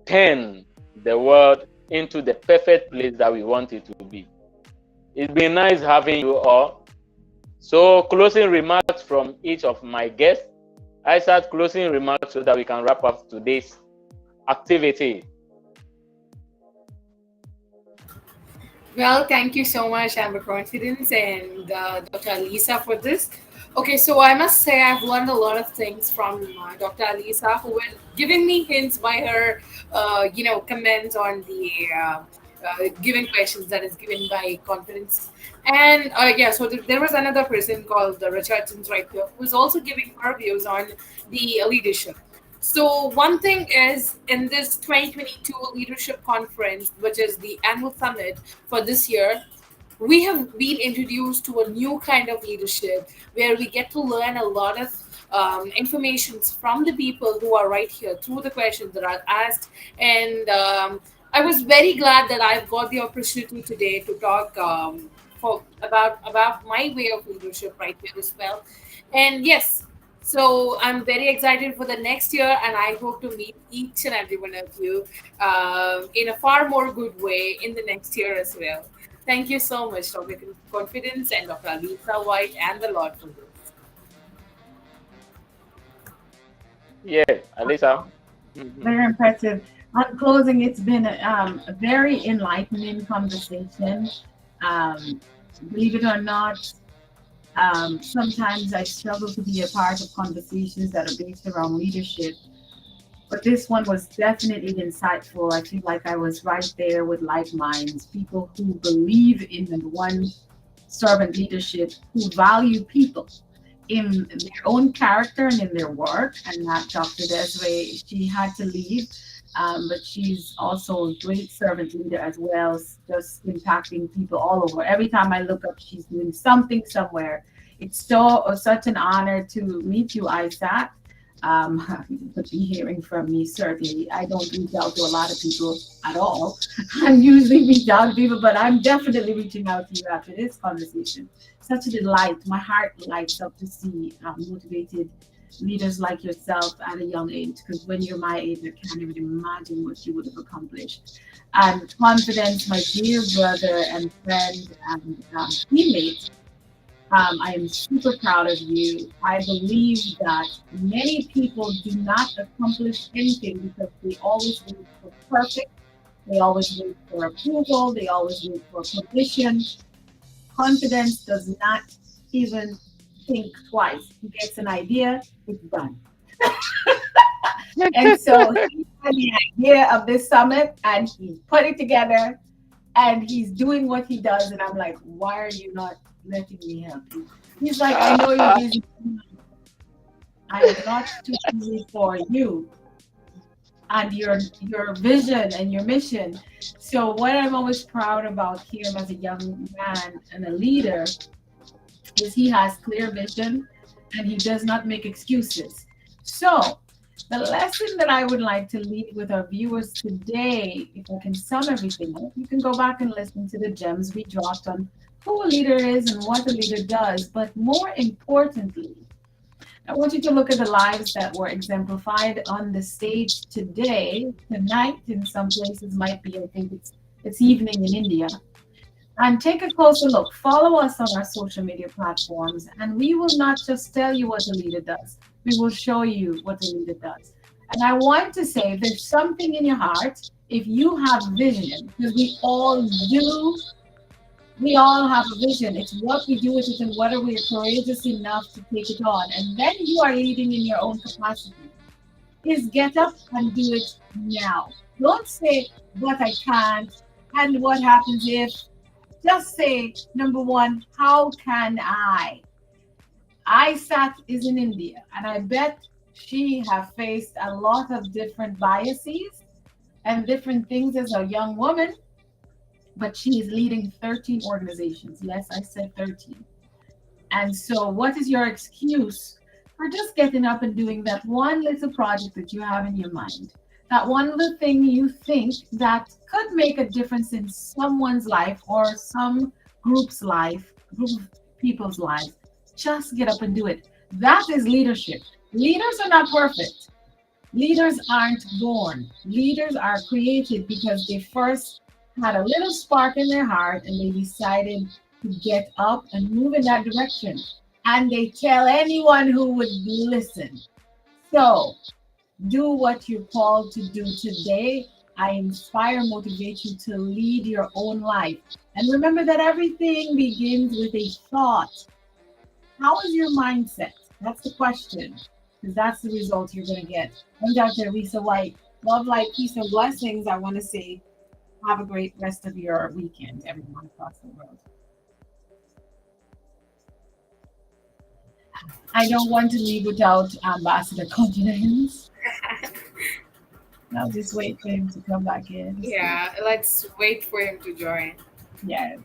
Speaker 1: turn the world into the perfect place that we want it to be. It's been nice having you all. So closing remarks from each of my guests. I start closing remarks so that we can wrap up today's activity.
Speaker 4: Well, thank you so much, Amber Confidence and Dr. Alisa, for this. Okay, so I must say I've learned a lot of things from Dr. Alisa, who was giving me hints by her, comments on the given questions that is given by Confidence. And so there was another person called Richardson right here, who was also giving her views on the leadership. So one thing is, in this 2022 leadership conference, which is the annual summit for this year, we have been introduced to a new kind of leadership where we get to learn a lot of information from the people who are right here through the questions that are asked. And I was very glad that I've got the opportunity today to talk about my way of leadership right here as well. And yes, so I'm very excited for the next year, and I hope to meet each and every one of you in a far more good way in the next year as well. Thank you so much, Dr. Confidence and Dr. Alisa White and the Lord for this.
Speaker 1: Yeah, Alisa.
Speaker 2: Very impressive. On closing, it's been a very enlightening conversation. Believe it or not, sometimes I struggle to be a part of conversations that are based around leadership. But this one was definitely insightful. I feel like I was right there with like minds, people who believe in the one servant leadership, who value people in their own character and in their work. And that Dr. Desiree, she had to leave, but she's also a great servant leader as well, just impacting people all over. Every time I look up, she's doing something somewhere. It's such an honor to meet you, Isaac. You could be hearing from me. Certainly, I don't reach out to a lot of people at all. I usually reach out to people, but I'm definitely reaching out to you after this conversation. Such a delight. My heart lights up to see motivated leaders like yourself at a young age. Because when you're my age, I can't even imagine what you would have accomplished. And confidence, my dear brother and friend and teammate, I am super proud of you. I believe that many people do not accomplish anything because they always wait for perfect, they always wait for approval, they always wait for permission. Confidence does not even think twice. He gets an idea, it's done. And so he had the idea of this summit and he put it together and he's doing what he does. And I'm like, why are you not letting me help you? He's like, I know you're busy. I am not too busy for you and your vision and your mission. So what I'm always proud about him as a young man and a leader is he has clear vision and he does not make excuses. So the lesson that I would like to leave with our viewers today, if I can sum everything up, you can go back and listen to the gems we dropped on who a leader is and what a leader does. But more importantly, I want you to look at the lives that were exemplified on the stage today, tonight, in some places might be, I think it's evening in India. And take a closer look. Follow us on our social media platforms, and we will not just tell you what a leader does, we will show you what a leader does. And I want to say if there's something in your heart, if you have vision, because we all have a vision. It's what we do with it and whether we are courageous enough to take it on. And then you are leading in your own capacity. Is get up and do it now. Don't say, but I can't, and what happens if. Just say, number one, how can I? ISAT is in India, and I bet she have faced a lot of different biases and different things as a young woman, but she is leading 13 organizations. Yes, I said 13. And so, what is your excuse for just getting up and doing that one little project that you have in your mind? That one little thing you think that could make a difference in someone's life or some group's life, group of people's lives. Just get up and do it. That is leadership. Leaders are not perfect. Leaders aren't born. Leaders are created because they first had a little spark in their heart and they decided to get up and move in that direction. And they tell anyone who would listen. So do what you're called to do today. I inspire, motivate you to lead your own life. And remember that everything begins with a thought. How is your mindset? That's the question, because that's the result you're going to get. I'm Dr. Lisa White. Love, light, peace, and blessings. I want to say have a great rest of your weekend, everyone across the world. I don't want to leave without Ambassador Confidence. I'll just wait for him to come back in.
Speaker 4: Yeah, let's wait for him to join.
Speaker 2: Yes.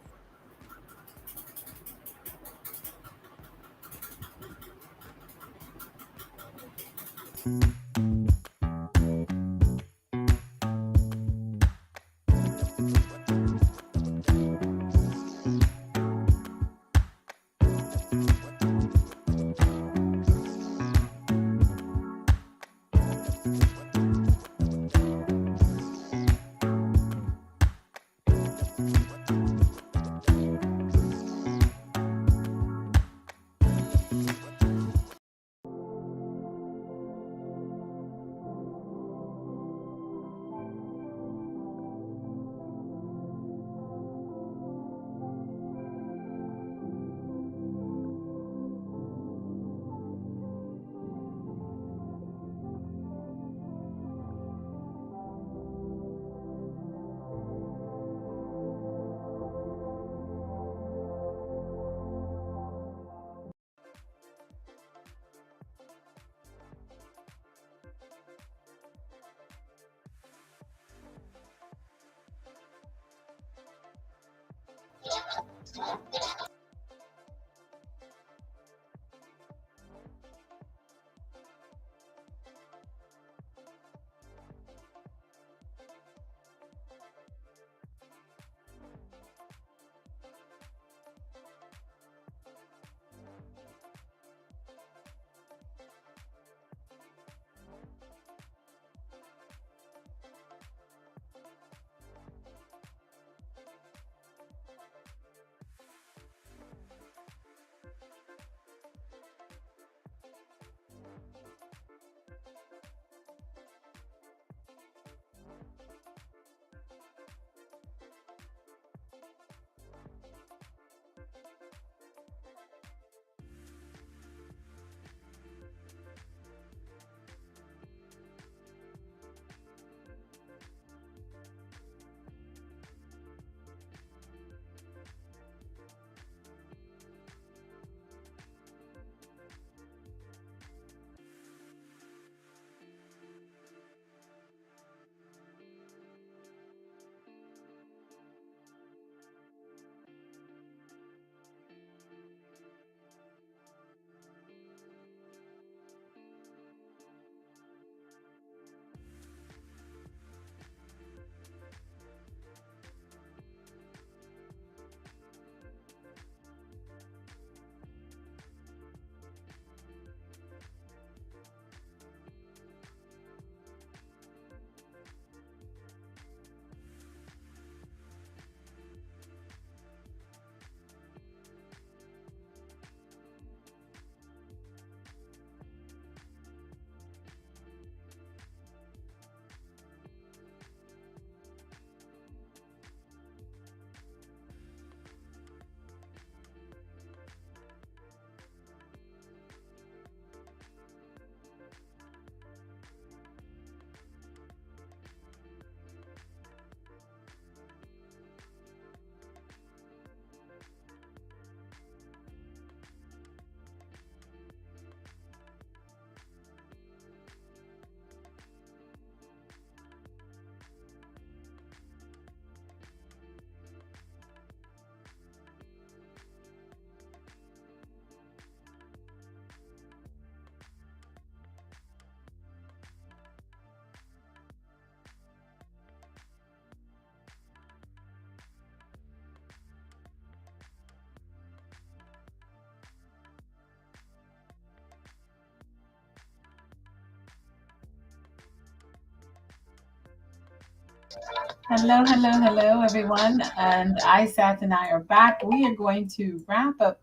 Speaker 2: Hello, hello, hello, everyone. And ISAT and I are back. We are going to wrap up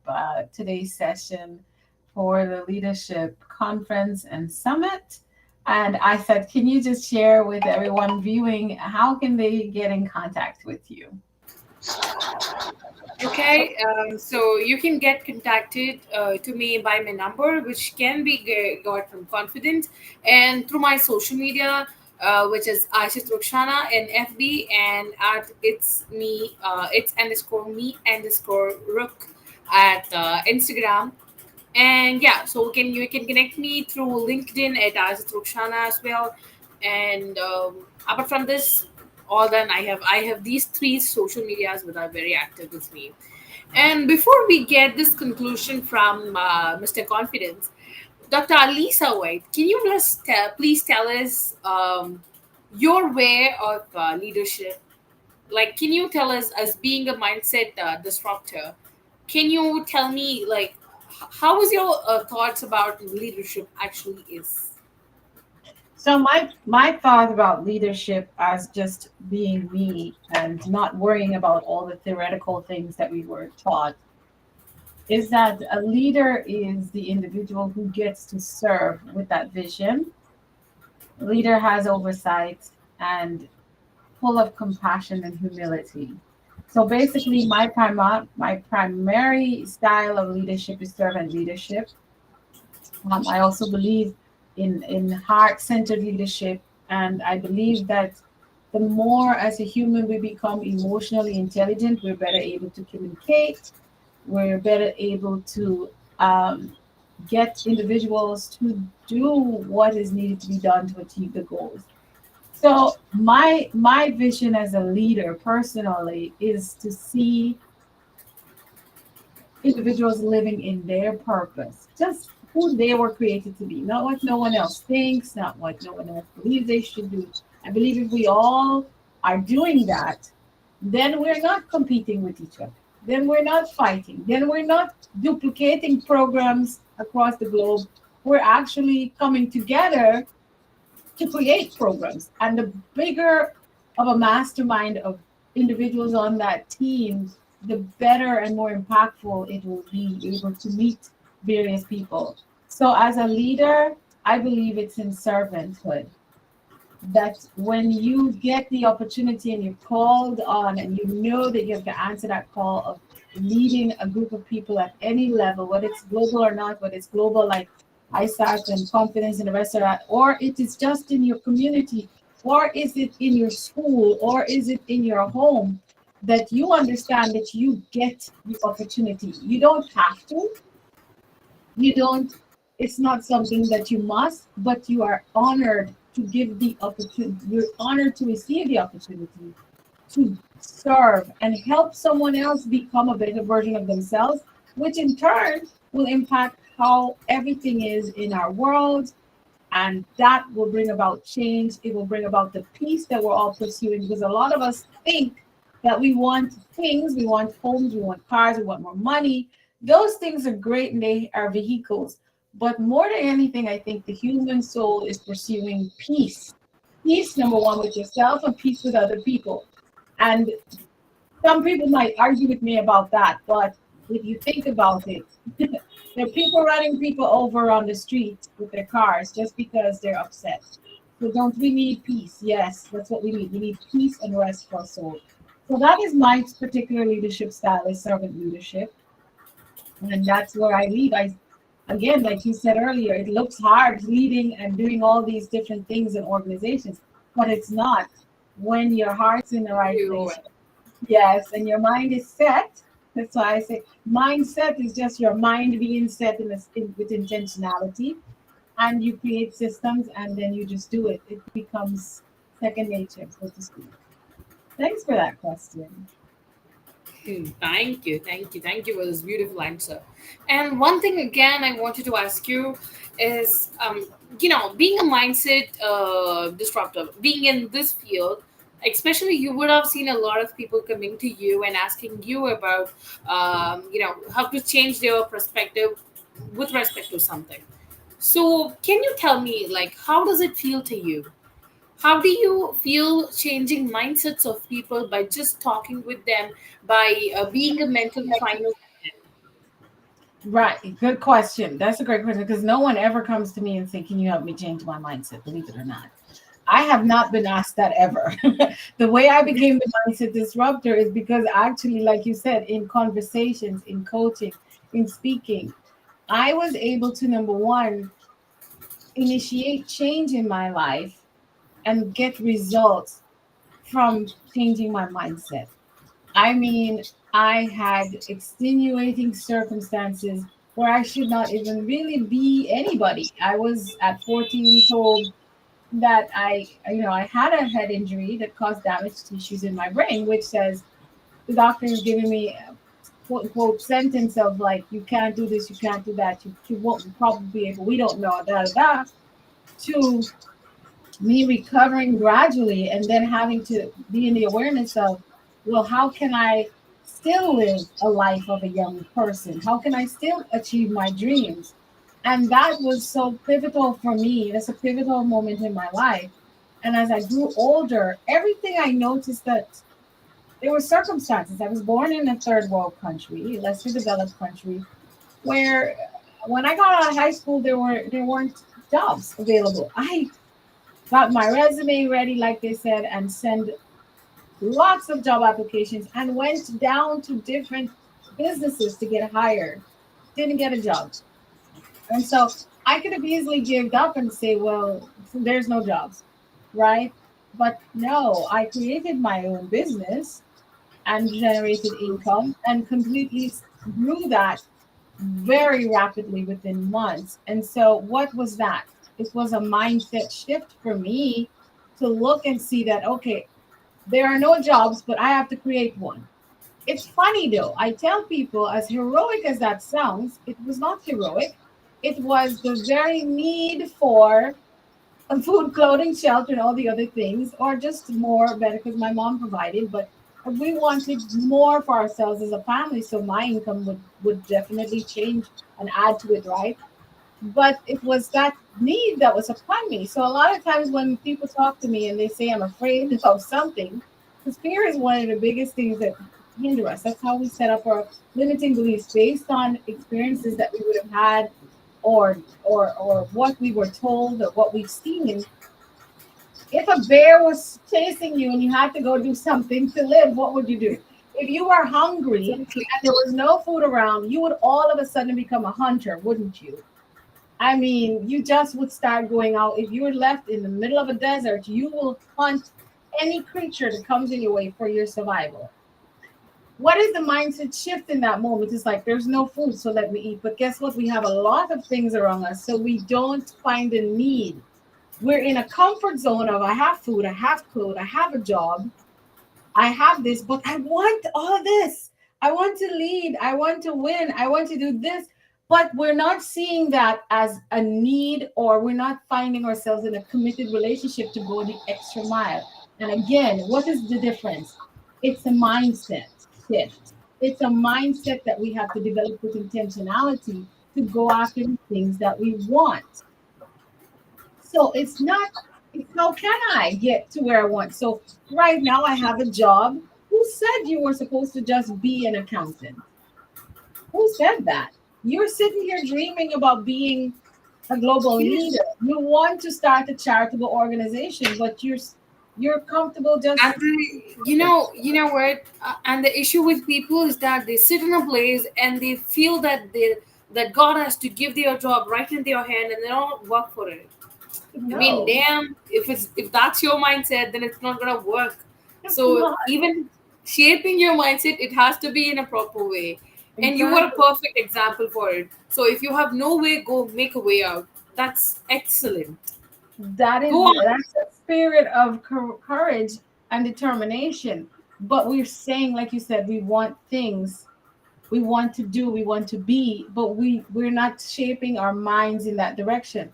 Speaker 2: today's session for the Leadership Conference and Summit. And ISAT, can you just share with everyone viewing how can they get in contact with you?
Speaker 4: Okay, so you can get contacted to me by my number, which can be got from Confident, and through my social media, which is Aishat Rukshana in FB, and at it's underscore me underscore Rook at Instagram. And yeah, so can you can connect me through LinkedIn at Aishat Rukshana as well. And apart from this, all then I have these three social medias that are very active with me. And before we get this conclusion from Mr. Confidence, Dr. Alisa White, can you please tell us your way of leadership? Like, can you tell us, as being a mindset disruptor, can you tell me, like, how is your thoughts about leadership actually is?
Speaker 2: So my thought about leadership as just being me and not worrying about all the theoretical things that we were taught is that a leader is the individual who gets to serve with that vision. A leader has oversight and full of compassion and humility. So basically, my primary style of leadership is servant leadership. I also believe in heart centered leadership, and I believe that the more as a human we become emotionally intelligent, we're better able to communicate, we're better able to um, get individuals to do what is needed to be done to achieve the goals. So my vision as a leader personally is to see individuals living in their purpose, just who they were created to be, not what no one else thinks, not what no one else believes they should do. I believe if we all are doing that, then we're not competing with each other. Then we're not fighting. Then we're not duplicating programs across the globe. We're actually coming together to create programs. And the bigger of a mastermind of individuals on that team, the better and more impactful it will be able to meet various people. So, as a leader, I believe it's in servanthood that when you get the opportunity and you're called on and you know that you have to answer that call of leading a group of people at any level, whether it's global or not, whether it's global like ISAC and confidence and the rest of that, or it is just in your community, or is it in your school, or is it in your home, that you understand that you get the opportunity. You don't have to, you don't, it's not something that you must, but you are honored to give the opportunity, you're honored to receive the opportunity to serve and help someone else become a better version of themselves, which in turn will impact how everything is in our world. And that will bring about change. It will bring about the peace that we're all pursuing, because a lot of us think that we want things, we want homes, we want cars, we want more money. Those things are great and they are vehicles. But more than anything, I think the human soul is pursuing peace. Peace, number one, with yourself and peace with other people. And some people might argue with me about that, but if you think about it, there are people running people over on the street with their cars just because they're upset. So don't we need peace? Yes, that's what we need. We need peace and rest for our soul. So that is my particular leadership style, is servant leadership. And that's where I lead. I again, like you said earlier, it looks hard leading and doing all these different things in organizations, but it's not when your heart's in the right
Speaker 4: You
Speaker 2: place. Yes, and your mind is set. That's why I say mindset is just your mind being set with intentionality, and you create systems, and then you just do it. It becomes second nature, so to speak. Thanks for that question.
Speaker 4: thank you for this beautiful answer. And one thing again, I wanted to ask you is, being a mindset disruptor, being in this field, especially, you would have seen a lot of people coming to you and asking you about, how to change their perspective with respect to something. So, can you tell me, like, how does it feel to you? How do you feel changing mindsets of people by just talking with them, by being a mental trainer?
Speaker 2: Right. Good question. That's a great question because no one ever comes to me and say, "Can you help me change my mindset?" Believe it or not. I have not been asked that ever. The way I became the mindset disruptor is because actually, like you said, in conversations, in coaching, in speaking, I was able to, number one, initiate change in my life and get results from changing my mindset. I mean, I had extenuating circumstances where I should not even really be anybody. I was at 14 told that I had a head injury that caused damaged tissues in my brain, which says the doctor is giving me a quote unquote sentence of like, you can't do this, you can't do that, you won't probably be able, we don't know, da da da, to me recovering gradually and then having to be in the awareness of, well, how can I still live a life of a young person? How can I still achieve my dreams? And that was so pivotal for me. That's a pivotal moment in my life. And as I grew older, everything I noticed that there were circumstances. I was born in a third world country, lesser developed country, where when I got out of high school, there weren't jobs available. I got my resume ready, like they said, and send lots of job applications and went down to different businesses to get hired. Didn't get a job. And so I could have easily given up and say, well, there's no jobs, right? But no, I created my own business and generated income and completely grew that very rapidly within months. And so, what was that? It was a mindset shift for me to look and see that, okay, there are no jobs, but I have to create one. It's funny though. I tell people, as heroic as that sounds, it was not heroic. It was the very need for food, clothing, shelter, and all the other things, or just more better because my mom provided. But we wanted more for ourselves as a family, so my income would definitely change and add to it, right? But it was that need that was upon me. So a lot of times when people talk to me and they say I'm afraid of something, because fear is one of the biggest things that hinder us. That's how we set up our limiting beliefs based on experiences that we would have had or what we were told or what we've seen. If a bear was chasing you and you had to go do something to live, what would you do? If you were hungry
Speaker 4: Exactly.
Speaker 2: and there was no food around, you would all of a sudden become a hunter, wouldn't you? I mean, you just would start going out. If you were left in the middle of a desert, you will hunt any creature that comes in your way for your survival. What is the mindset shift in that moment? It's like there's no food, so let me eat. But guess what? We have a lot of things around us, so we don't find a need. We're in a comfort zone of I have food, I have clothes, I have a job, I have this, but I want all of this. I want to lead. I want to win. I want to do this. But we're not seeing that as a need, or we're not finding ourselves in a committed relationship to go the extra mile. And again, what is the difference? It's a mindset shift. It's a mindset that we have to develop with intentionality to go after the things that we want. So it's not, it's how can I get to where I want? So right now I have a job. Who said you were supposed to just be an accountant? Who said that? You're sitting here dreaming about being a global
Speaker 4: Yes.
Speaker 2: leader. You want to start a charitable organization, but you're comfortable
Speaker 4: And
Speaker 2: just
Speaker 4: you know what? And the issue with people is that they sit in a place and they feel that God has to give their job right in their hand, and they don't work for it. I mean,
Speaker 2: no.
Speaker 4: damn, if that's your mindset, then it's not gonna work.
Speaker 2: It's
Speaker 4: So
Speaker 2: not
Speaker 4: even shaping your mindset, it has to be in a proper way. And you are a
Speaker 2: exactly.
Speaker 4: perfect example for it. So if you have no way, go make a way out. That's excellent. Go on.
Speaker 2: That's a spirit of courage and determination. But we're saying, like you said, we want things, we want to do, we want to be, but we're not shaping our minds in that direction.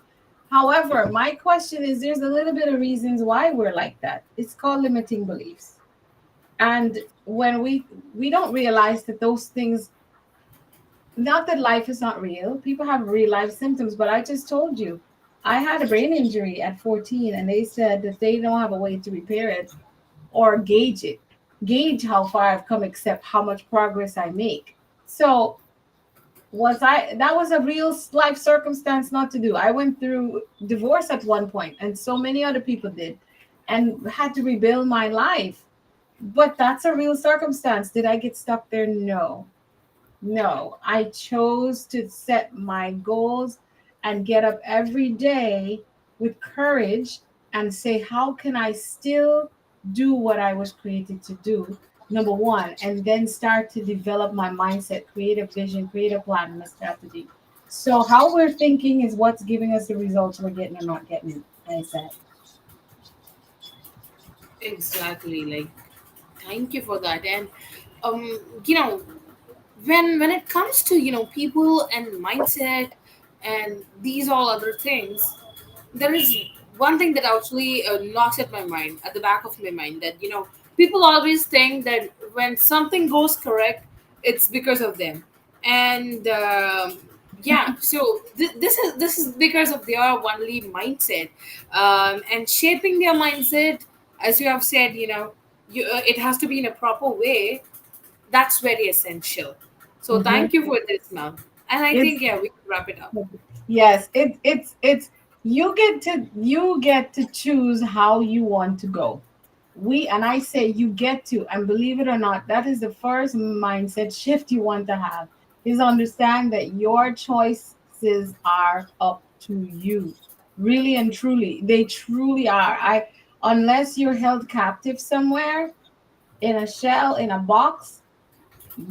Speaker 2: However, my question is, there's a little bit of reasons why we're like that. It's called limiting beliefs. And when we don't realize that those things, not that life is not real, people have real life symptoms, but I just told you, I had a brain injury at 14, and they said that they don't have a way to repair it or gauge how far I've come, except how much progress I make. So that was a real life circumstance not to do. I went through divorce at one point, and so many other people did, and had to rebuild my life. But that's a real circumstance. Did I get stuck there? No. No. I chose to set my goals and get up every day with courage and say, how can I still do what I was created to do? Number one, and then start to develop my mindset, create a vision, create a plan, and a strategy. So, how we're thinking is what's giving us the results we're getting or not getting. I said,
Speaker 4: Exactly. Like, thank you for that. And um, you know, when it comes to people and mindset and these all other things, there is one thing that actually knocks at my mind, at the back of my mind, that people always think that when something goes correct, it's because of them. And yeah, so this is because of their only mindset, and shaping their mindset, as you have said, it has to be in a proper way. That's very essential. So
Speaker 2: mm-hmm.
Speaker 4: thank you for this, Mel. And I
Speaker 2: It's
Speaker 4: think, yeah, we can wrap it up.
Speaker 2: yes, it's you get to choose how you want to go. And I say you get to, and believe it or not, that is the first mindset shift you want to have, is understand that your choices are up to you. Really and truly, they truly are. I Unless you're held captive somewhere in a shell, in a box,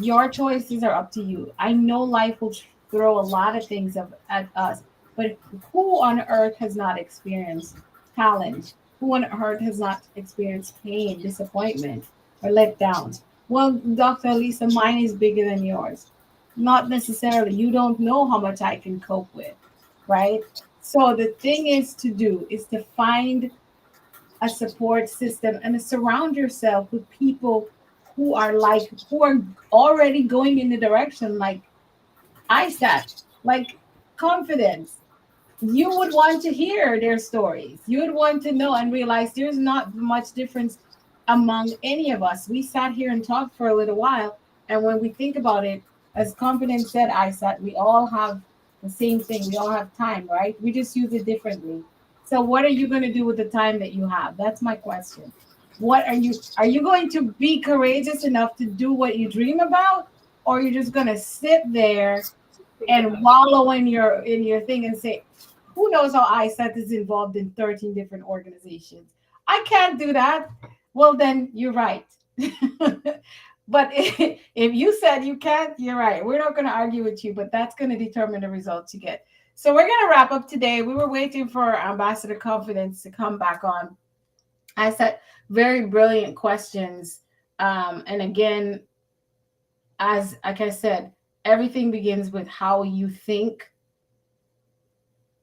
Speaker 2: your choices are up to you. I know life will throw a lot of things at us, but who on earth has not experienced challenge? Who on earth has not experienced pain, disappointment, or letdowns? Well, Dr. Lisa, mine is bigger than yours. Not necessarily. You don't know how much I can cope with, right? So the thing is to do is to find a support system and to surround yourself with people who are already going in the direction like I said, like confidence. You would want to hear their stories. You would want to know and realize there's not much difference among any of us. We sat here and talked for a little while, and when we think about it, as confidence said, I said, we all have the same thing. We all have time, right? We just use it differently. So what are you going to do with the time that you have? That's my question. What are you going to be courageous enough to do what you dream about, or are you just going to sit there
Speaker 4: Think
Speaker 2: and
Speaker 4: about it.
Speaker 2: wallow in your thing and say, who knows how ISAT is involved in 13 different organizations? I can't do that. Well, then you're right. But if you said you can't, you're right. We're not going to argue with you, but that's going to determine the results you get. So we're going to wrap up today. We were waiting for Ambassador Confidence to come back on. I said very brilliant questions. And again, as like I said, everything begins with how you think.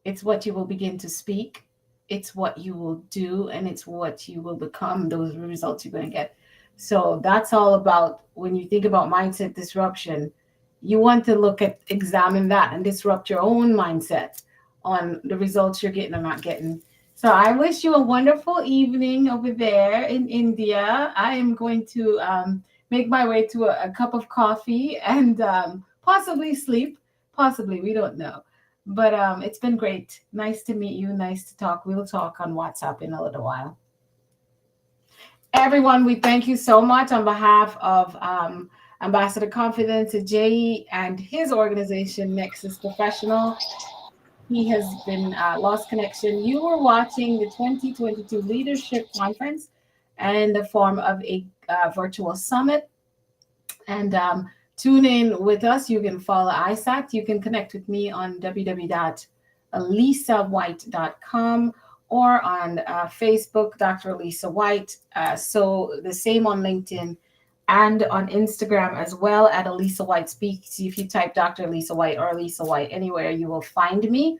Speaker 2: It's what you will begin to speak. It's what you will do, and it's what you will become. Those results you're going to get. So that's all about when you think about mindset disruption. You want to examine that and disrupt your own mindset on the results you're getting or not getting. So I wish you a wonderful evening over there in India. I am going to make my way to a cup of coffee and possibly sleep. Possibly, we don't know. But it's been great. Nice to meet you. Nice to talk. We'll talk on WhatsApp in a little while. Everyone, we thank you so much on behalf of Ambassador Confidence, Jay, and his organization, Nexus Professional. He has been lost connection. You were watching the 2022 Leadership Conference in the form of a virtual summit. And tune in with us. You can follow ISAT. You can connect with me on www.alisawhite.com or on Facebook, Dr. Elisa White. So the same on LinkedIn and on Instagram as well at Elisa White Speaks. If you type Dr. Elisa White or Elisa White anywhere, you will find me.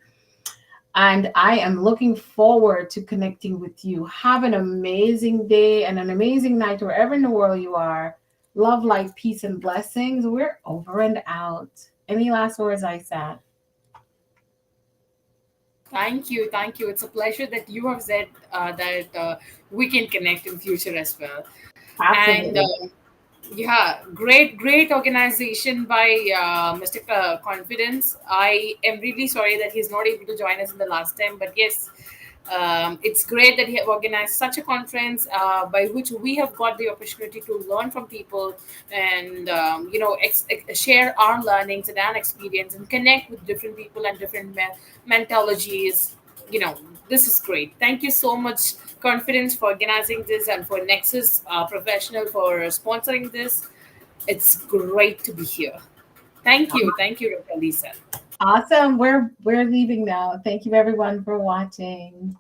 Speaker 2: And I am looking forward to connecting with you. Have an amazing day and an amazing night wherever in the world you are. Love, light, peace, and blessings. We're over and out. Any last words, ISAT?
Speaker 4: Thank you, thank you. It's a pleasure that you have said that we can connect in future as well. And
Speaker 2: Absolutely.
Speaker 4: yeah, great organization by Mr. Confidence. I am really sorry that he's not able to join us in the last time, but yes, it's great that he have organized such a conference by which we have got the opportunity to learn from people and share our learnings and our experience and connect with different people and different mentologies. You know, this is great. Thank you so much, Confidence, for organizing this, and for Nexus Professional for sponsoring this. It's great to be here. Thank you, Dr. Lisa.
Speaker 2: Awesome. We're leaving now. Thank you everyone for watching.